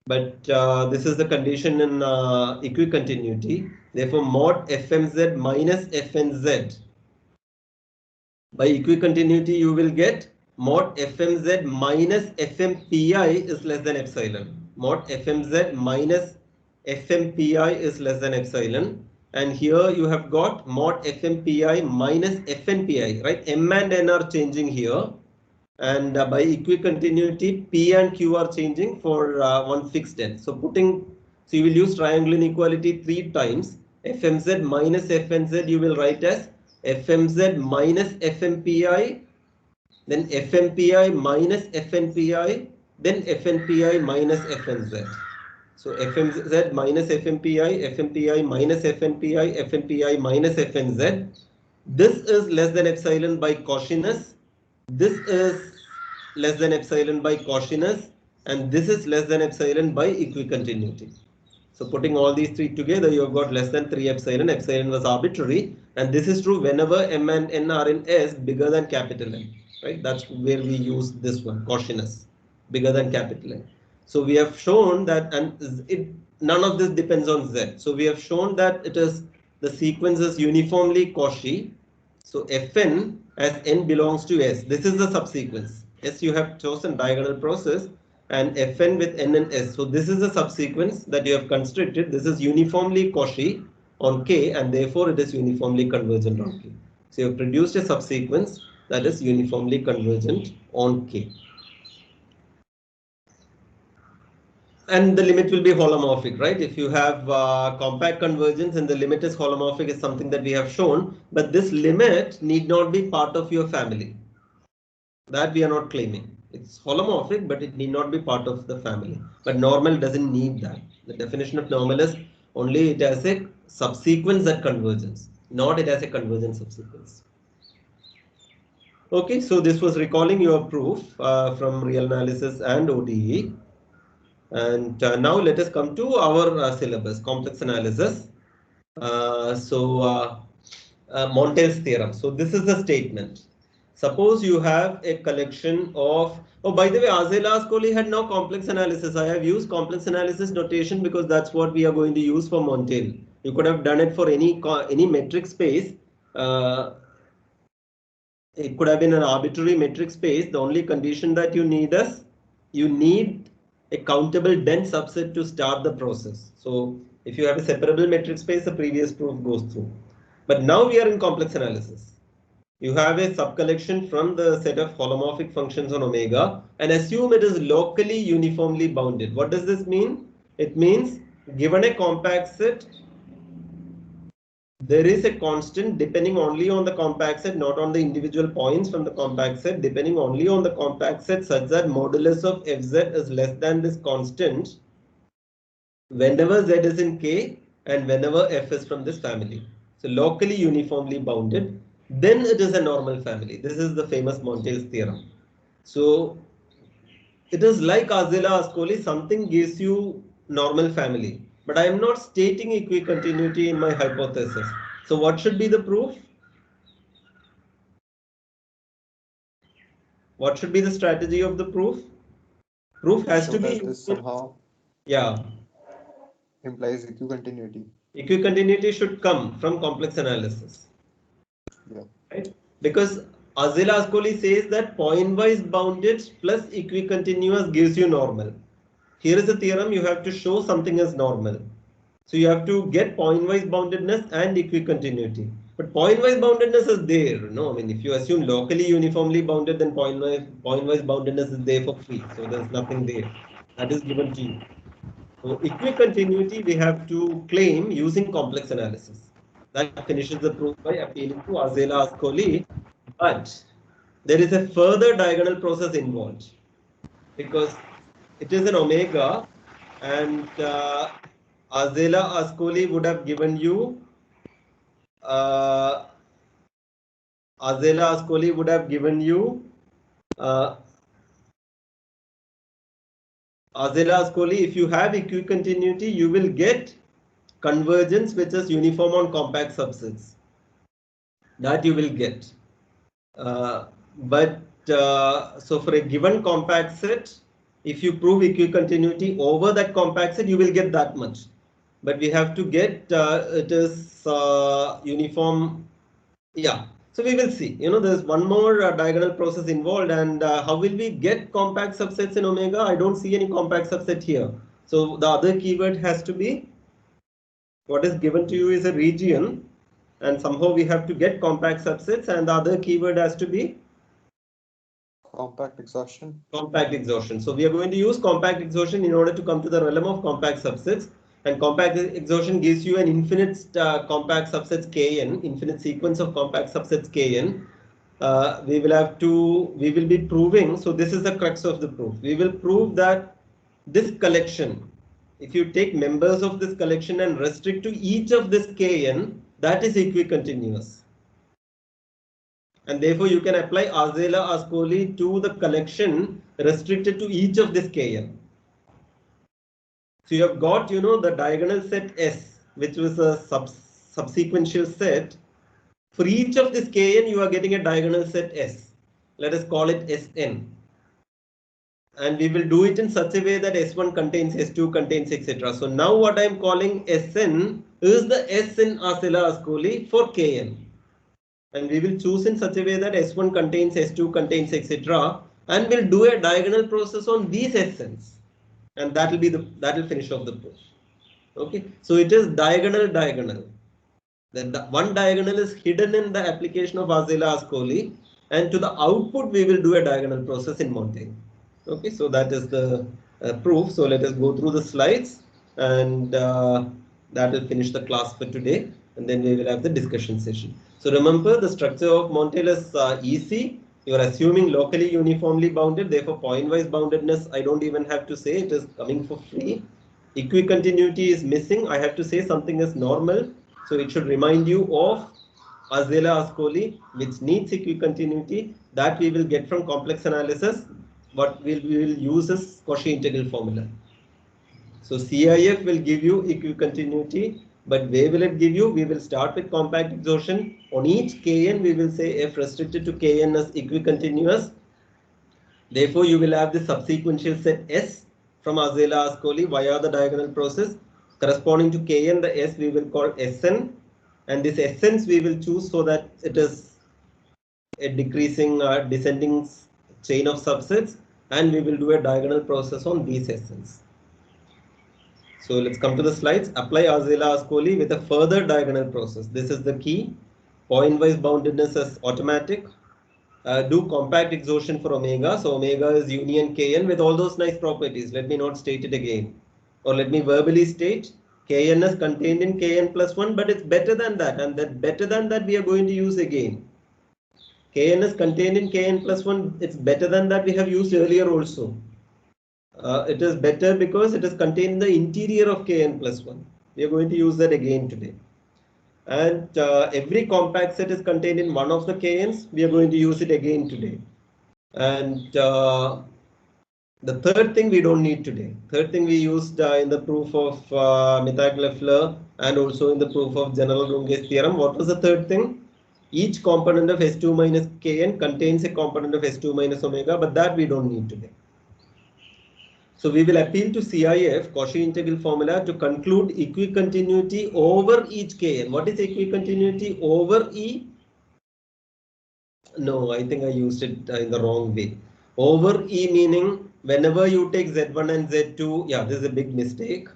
But this is the condition in equicontinuity. Therefore, mod fmz minus fnz. By equicontinuity, you will get mod fmz minus fmpi is less than epsilon. Mod fmz minus fmpi is less than epsilon. And here you have got mod fmpi minus fnpi, right? M and n are changing here. And by equicontinuity, P and Q are changing for one fixed n. So you will use triangle inequality 3 times. Fmz minus fnz you will write as fmz minus fmpi, then fmpi minus fnpi, then fnpi minus fnz. So fmz minus fmpi, fmpi minus fnpi, fnpi minus fnz. This is less than epsilon by Cauchiness. This is less than epsilon by Cauchiness, and this is less than epsilon by equicontinuity. So putting all these three together, you have got less than 3 epsilon. Epsilon was arbitrary, and this is true whenever m and n are in S bigger than capital N. Right? That's where we use this one, Cauchiness, bigger than capital N. So we have shown that, and none of this depends on Z. So we have shown that it is the sequence is uniformly Cauchy. So Fn as n belongs to S. This is the subsequence. S you have chosen diagonal process, and Fn with n and S. So this is the subsequence that you have constructed. This is uniformly Cauchy on K, and therefore it is uniformly convergent on K. So you have produced a subsequence that is uniformly convergent on K. And the limit will be holomorphic, right? If you have compact convergence and the limit is holomorphic is something that we have shown, but this limit need not be part of your family. That we are not claiming. It's holomorphic, but it need not be part of the family. But normal doesn't need that. The definition of normal is only it has a subsequence that convergence, not it has a convergent subsequence. Okay, so this was recalling your proof from real analysis and ODE. And now let us come to our syllabus, complex analysis. Montel's theorem. So this is the statement. Suppose you have a collection of, oh, by the way, Arzelà-Ascoli had no complex analysis. I have used complex analysis notation because that's what we are going to use for Montel. You could have done it for any metric space. It could have been an arbitrary metric space. The only condition that you need is you need a countable dense subset to start the process. So if you have a separable metric space, the previous proof goes through. But now we are in complex analysis. You have a subcollection from the set of holomorphic functions on omega and assume it is locally uniformly bounded. What does this mean? It means given a compact set, there is a constant depending only on the compact set, not on the individual points from the compact set, depending only on the compact set such that modulus of fz is less than this constant whenever z is in K and whenever f is from this family. So locally uniformly bounded, then it is a normal family. This is the famous Montel's theorem. So it is like Arzelà-Ascoli, something gives you normal family, but I am not stating equicontinuity in my hypothesis. So what should be the proof? What should be the strategy of the proof? Proof has to be this somehow implies equicontinuity. Equicontinuity should come from complex analysis. Yeah. Right? Because Arzelà-Ascoli says that point-wise bounded plus equicontinuous gives you normal. Here is a theorem, you have to show something as normal. So you have to get point-wise boundedness and equicontinuity. But point-wise boundedness is there. No, I mean, if you assume locally uniformly bounded, then point-wise boundedness is there for free. So there's nothing there. That is given to you. So equicontinuity we have to claim using complex analysis. That finishes the proof by appealing to Arzelà-Ascoli. But there is a further diagonal process involved because it is an omega and Arzelà-Ascoli would have given you Arzelà-Ascoli would have given you Arzelà-Ascoli, if you have equicontinuity, you will get convergence which is uniform on compact subsets. That you will get. So for a given compact set, if you prove equicontinuity over that compact set, you will get that much. But we have to get it is uniform. Yeah. So we will see. You know, there's one more diagonal process involved, and how will we get compact subsets in omega? I don't see any compact subset here. So the other keyword has to be what is given to you is a region, and somehow we have to get compact subsets, and the other keyword has to be compact exhaustion. Compact exhaustion. So we are going to use compact exhaustion in order to come to the realm of compact subsets. And compact exhaustion gives you an infinite compact subsets Kn, infinite sequence of compact subsets Kn. We will be proving, so this is the crux of the proof. We will prove that this collection, if you take members of this collection and restrict to each of this Kn, that is equicontinuous. And therefore you can apply Arzelà-Ascoli to the collection restricted to each of this Kn. So you have got, you know, the diagonal set S, which was a subsequential set. For each of this Kn, you are getting a diagonal set S. Let us call it Sn. And we will do it in such a way that S1 contains S2 contains etc. So now what I am calling Sn is the S in Arzelà-Ascoli for Kn. And we will choose in such a way that S1 contains S2 contains etc. And we'll do a diagonal process on these Sns. And that will finish off the proof. Okay, so it is diagonal. Then the one diagonal is hidden in the application of Arzelà-Ascoli, and to the output we will do a diagonal process in Montel. Okay, so that is the proof. So let us go through the slides, and that will finish the class for today, and then we will have the discussion session. So remember, the structure of Montel is EC. You are assuming locally uniformly bounded, therefore point-wise boundedness, I don't even have to say, it is coming for free. Equicontinuity is missing, I have to say something is normal. So it should remind you of Arzelà-Ascoli, which needs equicontinuity, that we will get from complex analysis. What we will use is Cauchy integral formula. So CIF will give you equicontinuity, but where will it give you? We will start with compact exhaustion. On each Kn, we will say F restricted to Kn as equicontinuous. Therefore, you will have the subsequential set S from Azela-Ascoli via the diagonal process. Corresponding to Kn, the S we will call Sn, and this Sn we will choose so that it is a decreasing descending chain of subsets, and we will do a diagonal process on these Sns. So let's come to the slides. Apply Azela-Ascoli with a further diagonal process. This is the key. Point-wise boundedness is automatic. Do compact exhaustion for omega. So omega is union Kn with all those nice properties. Let me not state it again. Or let me verbally state Kn is contained in Kn plus 1, but it's better than that. And that better than that we are going to use again. Kn is contained in Kn plus 1. It's better than that we have used earlier also. It is better because it is contained in the interior of Kn plus 1. We are going to use that again today. And every compact set is contained in one of the Kns. We are going to use it again today. And the third thing we don't need today. Third thing we used in the proof of Mithag-Leffler and also in the proof of general Runge's theorem. What was the third thing? Each component of S2 minus Kn contains a component of S2 minus omega, but that we don't need today. So we will appeal to CIF, Cauchy integral formula, to conclude equicontinuity over each Kn. What is equicontinuity over E? No, I think I used it in the wrong way. Over E meaning whenever you take Z1 and Z2, yeah, this is a big mistake.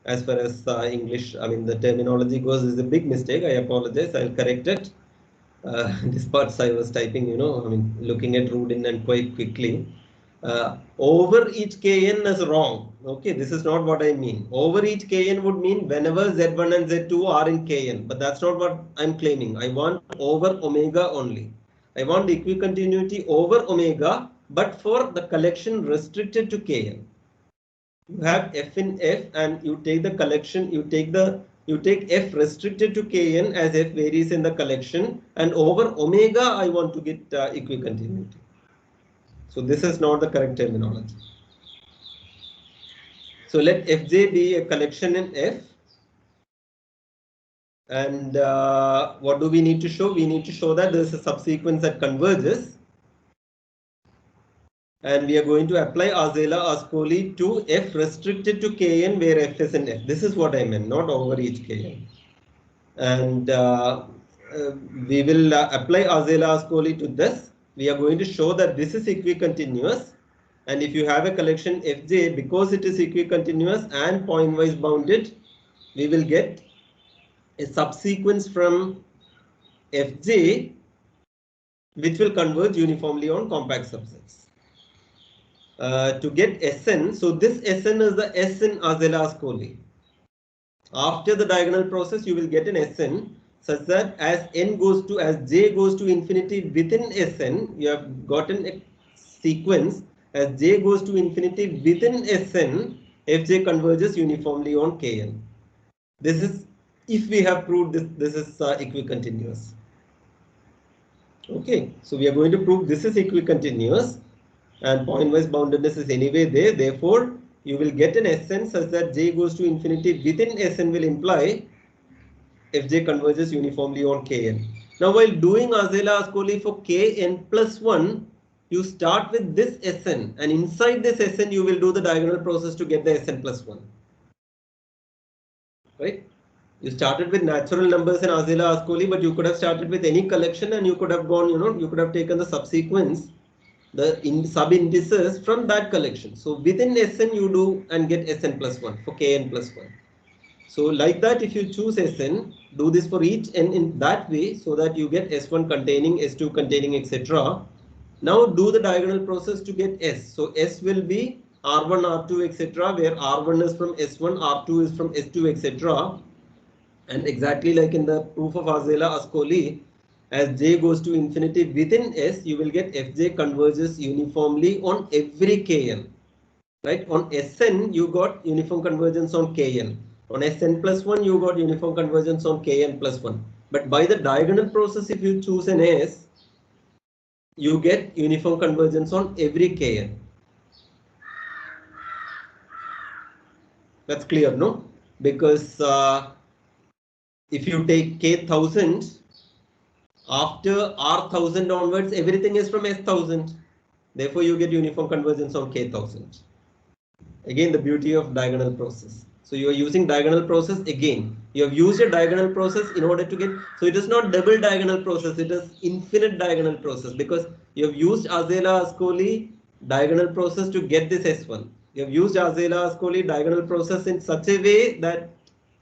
As far as English, I mean the terminology goes, this is a big mistake. I apologize, I'll correct it. This parts I was typing, looking at Rudin and quite quickly. Over each Kn is wrong. Okay, this is not what I mean. Over each Kn would mean whenever Z1 and Z2 are in Kn, but that's not what I'm claiming. I want over omega only. I want equicontinuity over omega, but for the collection restricted to Kn. You have F in F and you take the collection, you take F restricted to Kn as F varies in the collection, and over omega I want to get equicontinuity. So this is not the correct terminology. So let Fj be a collection in F. And what do we need to show? We need to show that there is a subsequence that converges. And we are going to apply Azela-Ascoli to F restricted to Kn where F is in F. This is what I meant, not over each Kn. And we will apply Azela-Ascoli to this. We are going to show that this is equicontinuous, and if you have a collection Fj, because it is equicontinuous and point-wise bounded, we will get a subsequence from Fj which will converge uniformly on compact subsets. To get Sn, so this Sn is the S in Azela-Ascoli. After the diagonal process, you will get an Sn such that as j goes to infinity within Sn, you have gotten a sequence as j goes to infinity within Sn, Fj converges uniformly on Kn. This is if we have proved this is equicontinuous. Okay, so we are going to prove this is equicontinuous, and point-wise boundedness is anyway there. Therefore, you will get an Sn such that j goes to infinity within Sn will imply Fj converges uniformly on Kn. Now, while doing Azela-Ascoli for Kn plus 1, you start with this Sn, and inside this Sn you will do the diagonal process to get the Sn plus 1. Right? You started with natural numbers in Azela-Ascoli, but you could have started with any collection and you could have gone, you could have taken the subsequence, the sub-indices from that collection. So within Sn you do and get Sn plus 1 for Kn plus 1. So like that, if you choose Sn, do this for each n in that way so that you get S1 containing, S2 containing, etc. Now do the diagonal process to get S. So S will be R1, R2, etc. where R1 is from S1, R2 is from S2, etc. And exactly like in the proof of Azela-Ascoli, as j goes to infinity within S, you will get Fj converges uniformly on every Kn. Right? On Sn, you got uniform convergence on Kn. On Sn plus 1, you got uniform convergence on Kn plus 1. But by the diagonal process, if you choose an S, you get uniform convergence on every Kn. That's clear, no? Because if you take k1000, after r1000 onwards, everything is from s1000. Therefore, you get uniform convergence on k1000. Again, the beauty of diagonal process. So you are using diagonal process again. You have used a diagonal process in order to get, so it is not double diagonal process, it is infinite diagonal process, because you have used Azela-Ascoli diagonal process to get this S1. You have used Azela-Ascoli diagonal process in such a way that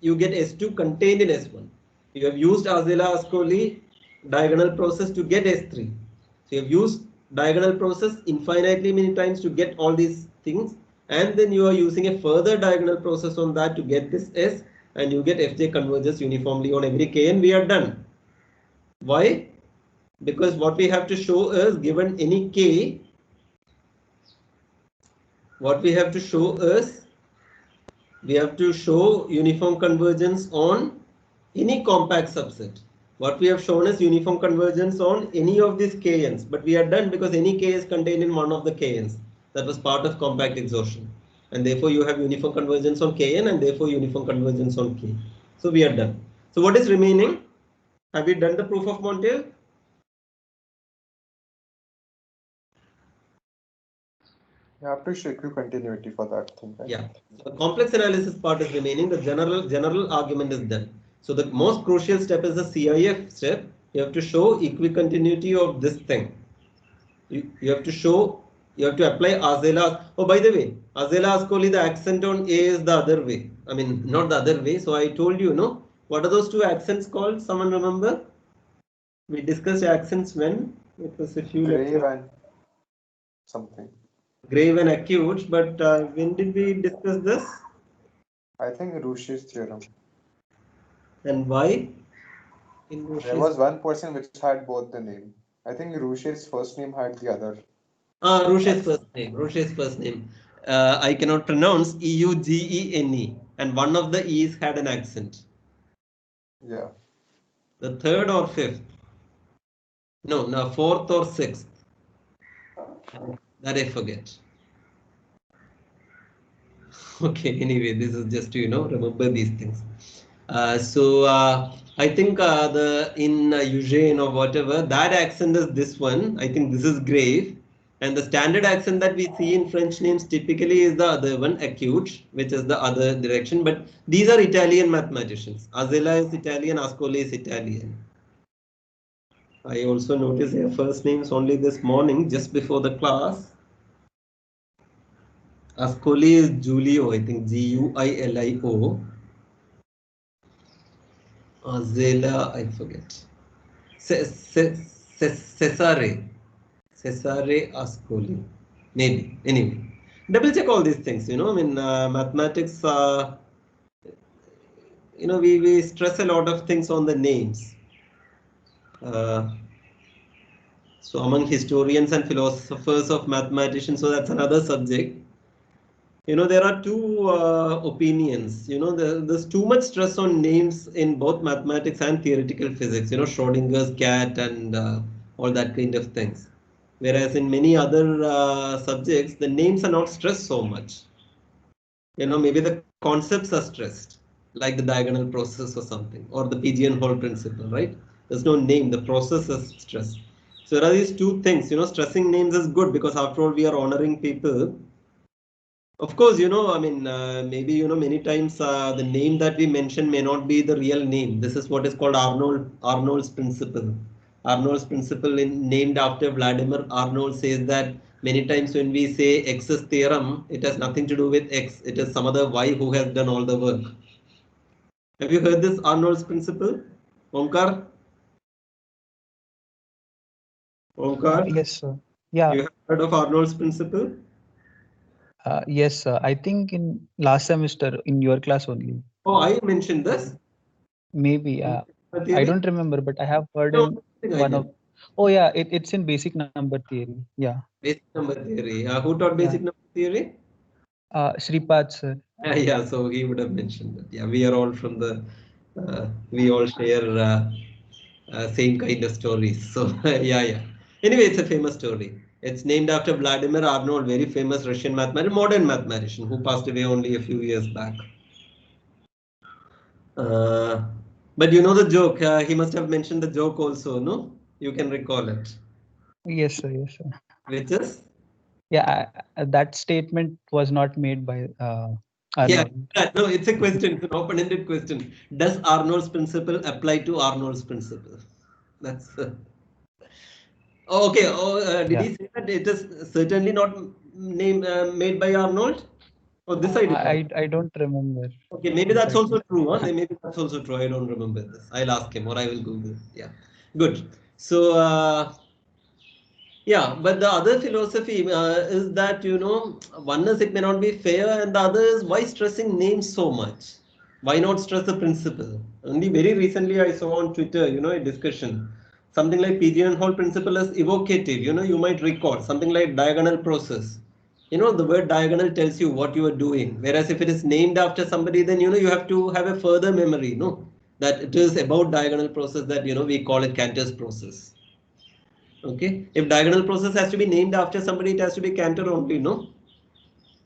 you get S2 contained in S1. You have used Azela-Ascoli diagonal process to get S3. So you have used diagonal process infinitely many times to get all these things, and then you are using a further diagonal process on that to get this S, and you get Fj converges uniformly on every k, and we are done. Why? Because what we have to show is, given any k, what we have to show is, we have to show uniform convergence on any compact subset. What we have shown is uniform convergence on any of these kns, but we are done because any k is contained in one of the kns. That was part of compact exhaustion, and therefore you have uniform convergence on kn, and therefore uniform convergence on k. So we are done. So what is remaining? Have we done the proof of Montel? You have to show equicontinuity for that thing, right? Yeah. The complex analysis part is remaining. The general argument is done. So the most crucial step is the CIF step. You have to show equicontinuity of this thing. You have to show, you have to apply Azela. Oh, by the way, Azela-Ascoli, the accent on A is the other way. I mean, not the other way. So I told you, no? What are those two accents called? Someone remember? We discussed accents when? It was a few Grave and something. Grave and acute, but when did we discuss this? I think Rouché's theorem. And why? There was one person which had both the name. I think Rouché's first name had the other. Rouché's first name. Rouché's first name. I cannot pronounce Eugene, and one of the E's had an accent. Yeah. The third or fifth? No, fourth or sixth. That I forget. Okay, anyway, this is just to, remember these things. I think in Eugene or whatever, that accent is this one. I think this is grave. And the standard accent that we see in French names typically is the other one, acute, which is the other direction. But these are Italian mathematicians. Azela is Italian, Ascoli is Italian. I also noticed their first names only this morning, just before the class. Ascoli is Giulio, I think Guilio. Azela, I forget. Cesare Ascoli. Maybe. Anyway, double check all these things. I mean, mathematics. We stress a lot of things on the names. So among historians and philosophers of mathematicians, so that's another subject. There are two opinions. There's too much stress on names in both mathematics and theoretical physics. Schrodinger's cat and all that kind of things. Whereas in many other subjects, the names are not stressed so much. Maybe the concepts are stressed, like the diagonal process or something, or the Pigeonhole principle, right? There's no name, the process is stressed. So there are these two things. Stressing names is good because after all, we are honoring people. Of course, I mean, maybe, many times the name that we mention may not be the real name. This is what is called Arnold's principle. Arnold's principle named after Vladimir Arnold says that many times when we say X's theorem, it has nothing to do with X. It is some other Y who has done all the work. Have you heard this Arnold's principle? Omkar? Omkar? Yes, sir. Yeah. You have heard of Arnold's principle? Yes, sir. I think in last semester in your class only. Oh, I mentioned this? Maybe. I don't remember, but I have heard in one of. Oh yeah, it's in basic number theory. Yeah. Basic number theory. Who taught basic number theory? Sripad, sir. Yeah, so he would have mentioned that. Yeah, we are all from the. We all share same kind of stories. So yeah. Anyway, it's a famous story. It's named after Vladimir Arnold, very famous Russian mathematician, modern mathematician, who passed away only a few years back. But you know the joke. He must have mentioned the joke also, no? You can recall it. Yes, sir. Yes, sir. Which is? Yeah, that statement was not made by Arnold. Yeah, no, it's a question. It's an open-ended question. Does Arnold's principle apply to Arnold's principle? That's. Oh, okay. Oh, did Yeah. he say that it is certainly not made by Arnold? Oh, this I did. I don't remember. Okay, maybe that's exactly. also true. Huh? Maybe that's also true. I don't remember this. I'll ask him or I will Google. Yeah, good. So, yeah, but the other philosophy is that, you know, oneness, it may not be fair, and the other is why stressing names so much? Why not stress the principle? Only very recently I saw on Twitter, you know, a discussion. Something like pigeonhole principle is evocative, you know, you might recall something like diagonal process. You know, the word diagonal tells you what you are doing. Whereas if it is named after somebody, then, you know, you have to have a further memory, no? That it is about diagonal process that, you know, we call it Cantor's process. Okay, if diagonal process has to be named after somebody, it has to be Cantor only, no?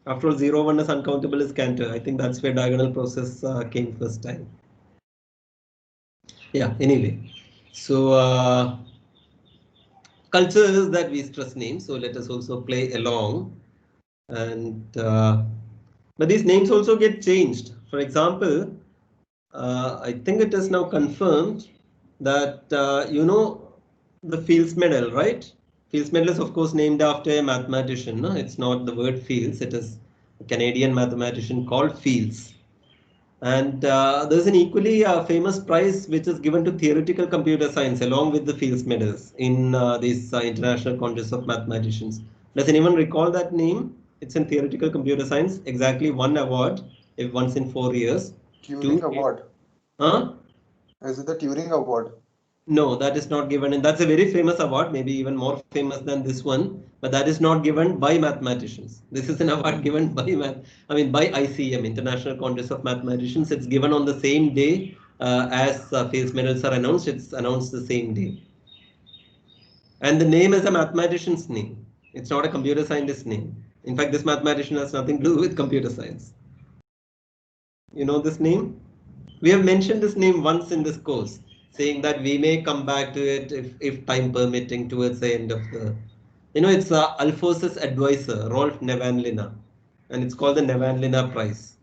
After all, 0, 1 is uncountable is Cantor. I think that's where diagonal process came first time. Yeah, anyway. So, culture is that we stress names, so let us also play along. And but these names also get changed. For example, I think it is now confirmed that, you know, the Fields Medal, right? Fields Medal is, of course, named after a mathematician. No? It's not the word Fields. It is a Canadian mathematician called Fields. And there's an equally famous prize which is given to theoretical computer science along with the Fields Medals in this International Congress of Mathematicians. Does anyone recall that name? It's in theoretical computer science. Exactly one award, if once in 4 years. Turing Award. Huh? Is it the Turing Award? No, that is not given, and that's a very famous award, maybe even more famous than this one, but that is not given by mathematicians. This is an award given by by ICM, International Congress of Mathematicians. It's given on the same day as Fields Medals are announced. It's announced the same day. And the name is a mathematician's name. It's not a computer scientist's name. In fact, this mathematician has nothing to do with computer science. You know this name? We have mentioned this name once in this course, saying that we may come back to it if time permitting towards the end of the, you know, it's Alphonsus advisor, Rolf Nevanlinna, and it's called the Nevanlinna Prize.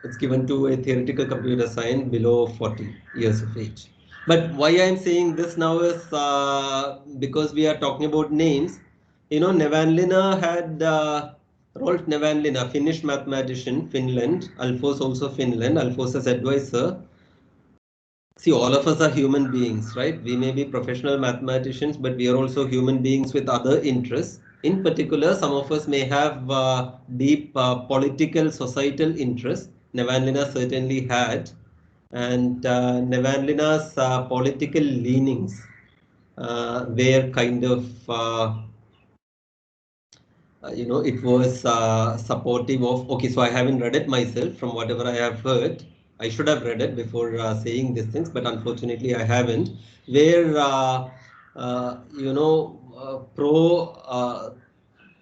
It's given to a theoretical computer science below 40 years of age. But why I'm saying this now is because we are talking about names. You know, Nevanlinna had Rolf Nevanlinna, Finnish mathematician, Finland, Alphonsus also Finland, Alphonsus advisor. See, all of us are human beings, right? We may be professional mathematicians, but we are also human beings with other interests. In particular, some of us may have deep political, societal interests. Nevanlinna certainly had. And Nevanlinna's political leanings were kind of, you know, it was supportive of, okay, so I haven't read it myself. From whatever I have heard, I should have read it before saying these things, but unfortunately I haven't, where, you know, pro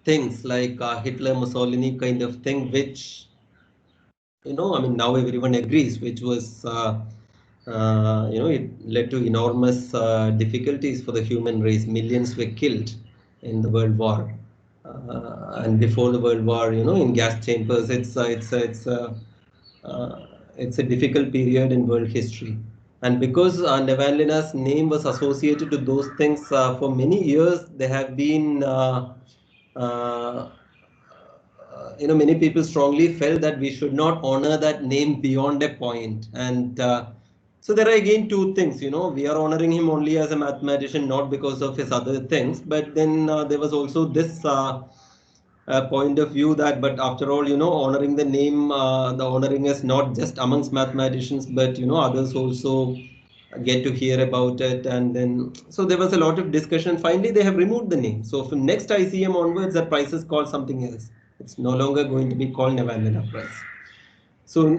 things like Hitler, Mussolini kind of thing, which, you know, I mean, now everyone agrees, which was, you know, it led to enormous difficulties for the human race. Millions were killed in the World War. And before the World War, you know, in gas chambers, it's a difficult period in world history. And because Nevanlinna's name was associated to those things for many years, there have been you know, many people strongly felt that we should not honor that name beyond a point. And so there are again two things, you know, we are honoring him only as a mathematician, not because of his other things. But then there was also this point of view that, but after all, you know, honoring the name, the honoring is not just amongst mathematicians, but, you know, others also get to hear about it. And then, so there was a lot of discussion. Finally, they have removed the name. So from next ICM onwards, the prize is called something else. It's no longer going to be called Nevanlinna Prize. So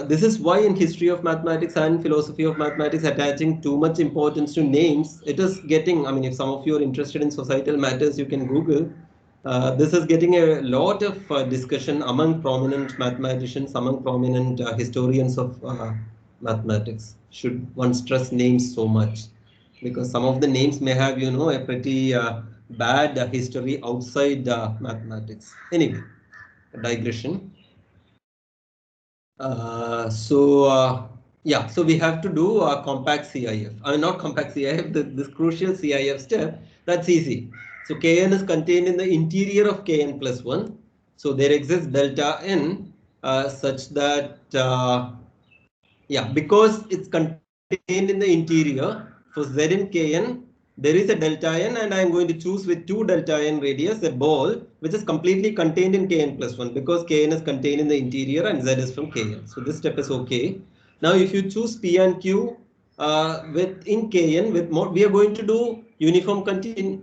this is why in history of mathematics and philosophy of mathematics, attaching too much importance to names, it is getting, I mean, if some of you are interested in societal matters, you can Google. This is getting a lot of discussion among prominent mathematicians, among prominent historians of mathematics. Should one stress names so much? Because some of the names may have, you know, a pretty bad history outside mathematics. Anyway, digression. Yeah, so we have to do compact CIF. I mean, not compact CIF, this crucial CIF step. That's easy. So Kn is contained in the interior of Kn plus 1. So there exists delta n such that, yeah, because it's contained in the interior, for Z in Kn, there is a delta n, and I am going to choose with 2 delta n radius a ball which is completely contained in Kn plus 1 because Kn is contained in the interior and Z is from Kn. So this step is okay. Now if you choose P and Q within Kn with more, we are going to do uniform continuity,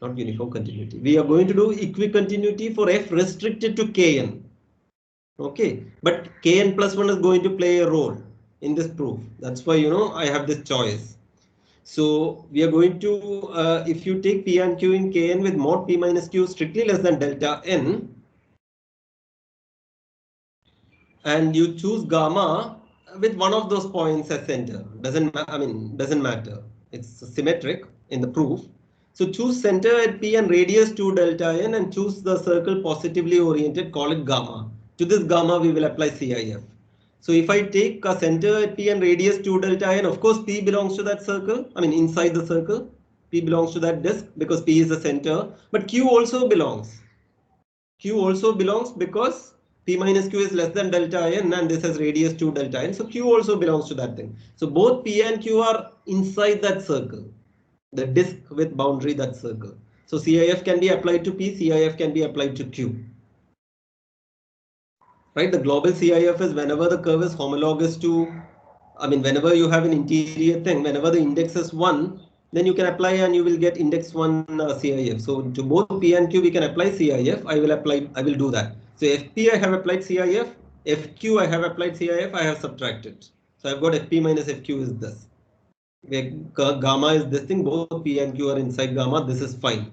not uniform continuity. We are going to do equicontinuity for F restricted to Kn. Okay, but Kn plus 1 is going to play a role in this proof. That's why, you know, I have this choice. So we are going to, if you take P and Q in Kn with mod P minus Q strictly less than delta n, and you choose gamma with one of those points as center, doesn't matter. It's symmetric in the proof. So choose center at P and radius 2 delta n and choose the circle positively oriented, call it gamma. To this gamma we will apply CIF. So if I take a center at P and radius 2 delta n, of course P belongs to that circle, I mean inside the circle, P belongs to that disk because P is the center, but Q also belongs. Q also belongs because P minus Q is less than delta n and this has radius 2 delta n, so Q also belongs to that thing. So both P and Q are inside that circle, the disk with boundary, that circle. So CIF can be applied to P, CIF can be applied to Q. Right, the global CIF is whenever the curve is homologous to, I mean, whenever you have an interior thing, whenever the index is 1, then you can apply and you will get index 1 CIF. So to both P and Q we can apply CIF. I will do that. So FP I have applied CIF, FQ I have applied CIF, I have subtracted. So I've got FP minus FQ is this. Where gamma is this thing, both P and Q are inside gamma, this is fine.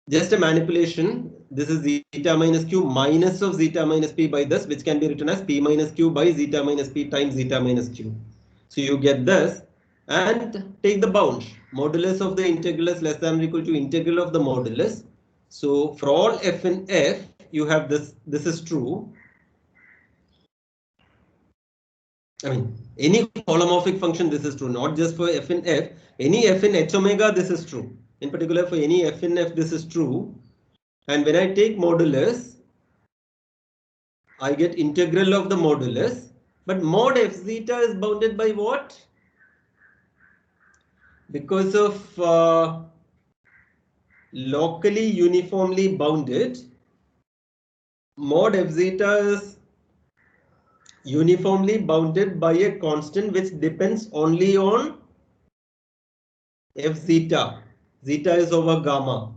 Just a manipulation. This is zeta minus Q minus of zeta minus P by this, which can be written as P minus Q by zeta minus P times zeta minus Q. So you get this and take the bound. Modulus of the integral is less than or equal to integral of the modulus. So for all f in f, you have this. This is true. I mean, any holomorphic function, this is true, not just for f in f. Any f in h omega, this is true. In particular, for any f in f, this is true. And when I take modulus, I get integral of the modulus. But mod f zeta is bounded by what? Because of locally uniformly bounded, mod f zeta is uniformly bounded by a constant which depends only on f zeta. Zeta is over gamma.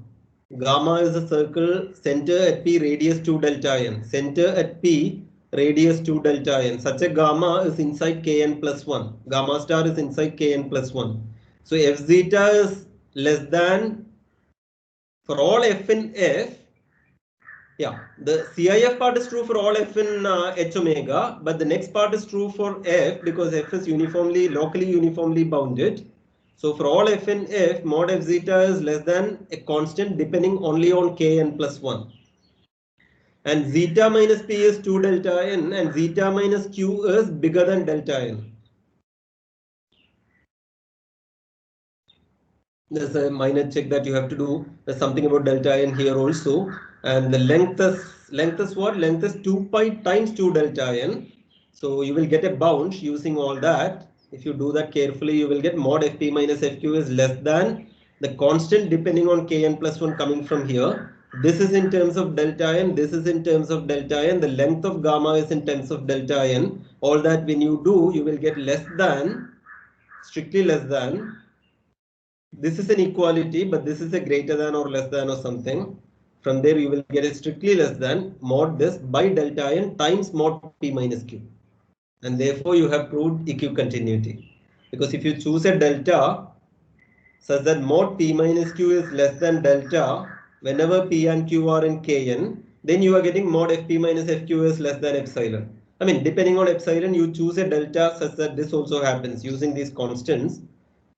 Gamma is a circle, center at P, radius 2 delta n. Center at P, radius 2 delta n. Such a gamma is inside Kn plus 1. Gamma star is inside Kn plus 1. So f zeta is less than, for all f in f, yeah, the CIF part is true for all f in h omega, but the next part is true for f because f is uniformly, locally uniformly bounded. So for all f in f, mod f zeta is less than a constant depending only on Kn plus 1. And zeta minus P is 2 delta n and zeta minus Q is bigger than delta n. There's a minor check that you have to do. There's something about delta n here also. And the length is what? Length is 2 pi times 2 delta n. So you will get a bound using all that. If you do that carefully, you will get mod fp minus fq is less than the constant depending on kn plus 1 coming from here. This is in terms of delta n. This is in terms of delta n. The length of gamma is in terms of delta n. All that when you do, you will get less than, strictly less than. This is an equality, but this is a greater than or less than or something. From there, you will get a strictly less than mod this by delta n times mod p minus q. And therefore, you have proved equicontinuity. Because if you choose a delta such that mod p minus q is less than delta, whenever P and Q are in Kn, then you are getting mod Fp minus Fq is less than epsilon. I mean, depending on epsilon, you choose a delta such that this also happens using these constants.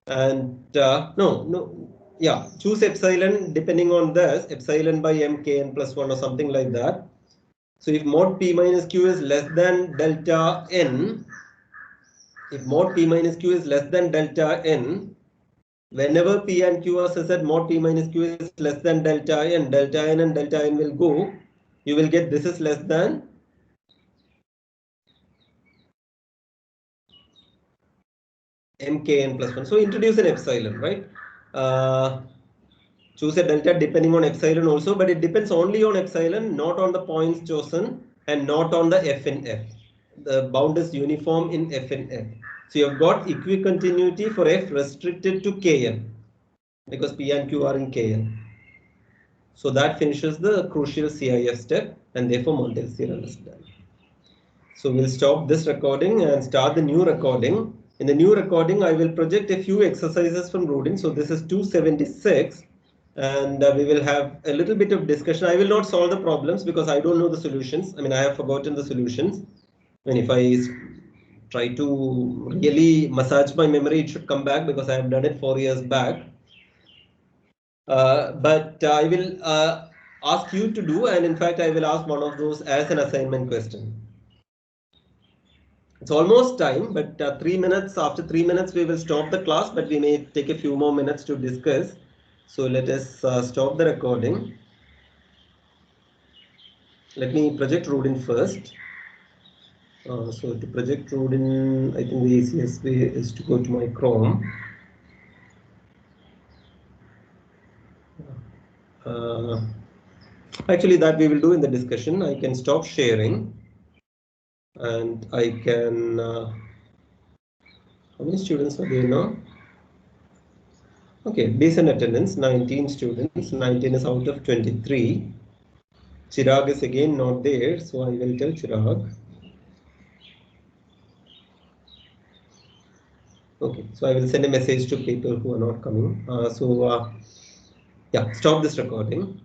And choose epsilon depending on this, epsilon by m Kn plus 1 or something like that. So if mod P minus Q is less than delta n, if mod P minus Q is less than delta n, whenever P and Q are such that mod P minus Q is less than delta n and delta n will go, you will get this is less than mkn plus 1. So introduce an epsilon, right? Choose a delta depending on epsilon also, but it depends only on epsilon, not on the points chosen and not on the f in f. The bound is uniform in f in f. So you have got equicontinuity for f restricted to kn because p and q are in kn. So that finishes the crucial CIF step, and therefore Montel's theorem is done. So we'll stop this recording and start the new recording. In the new recording, I will project a few exercises from Rudin. So this is 276, and we will have a little bit of discussion. I will not solve the problems because I don't know the solutions. I mean, I have forgotten the solutions. And if I try to really massage my memory, it should come back because I have done it 4 years back. But I will ask you to do, and in fact, I will ask one of those as an assignment question. It's almost time, but 3 minutes, after 3 minutes, we will stop the class, but we may take a few more minutes to discuss. So let us stop the recording. Let me project Rudin first. So to project Rudin, I think the easiest way is to go to my Chrome. Actually, that we will do in the discussion. I can stop sharing. And I can, how many students are there now? Okay, decent attendance, 19 students, 19 is out of 23. Chirag is again not there, so I will tell Chirag. Okay, so I will send a message to people who are not coming. Yeah, stop this recording.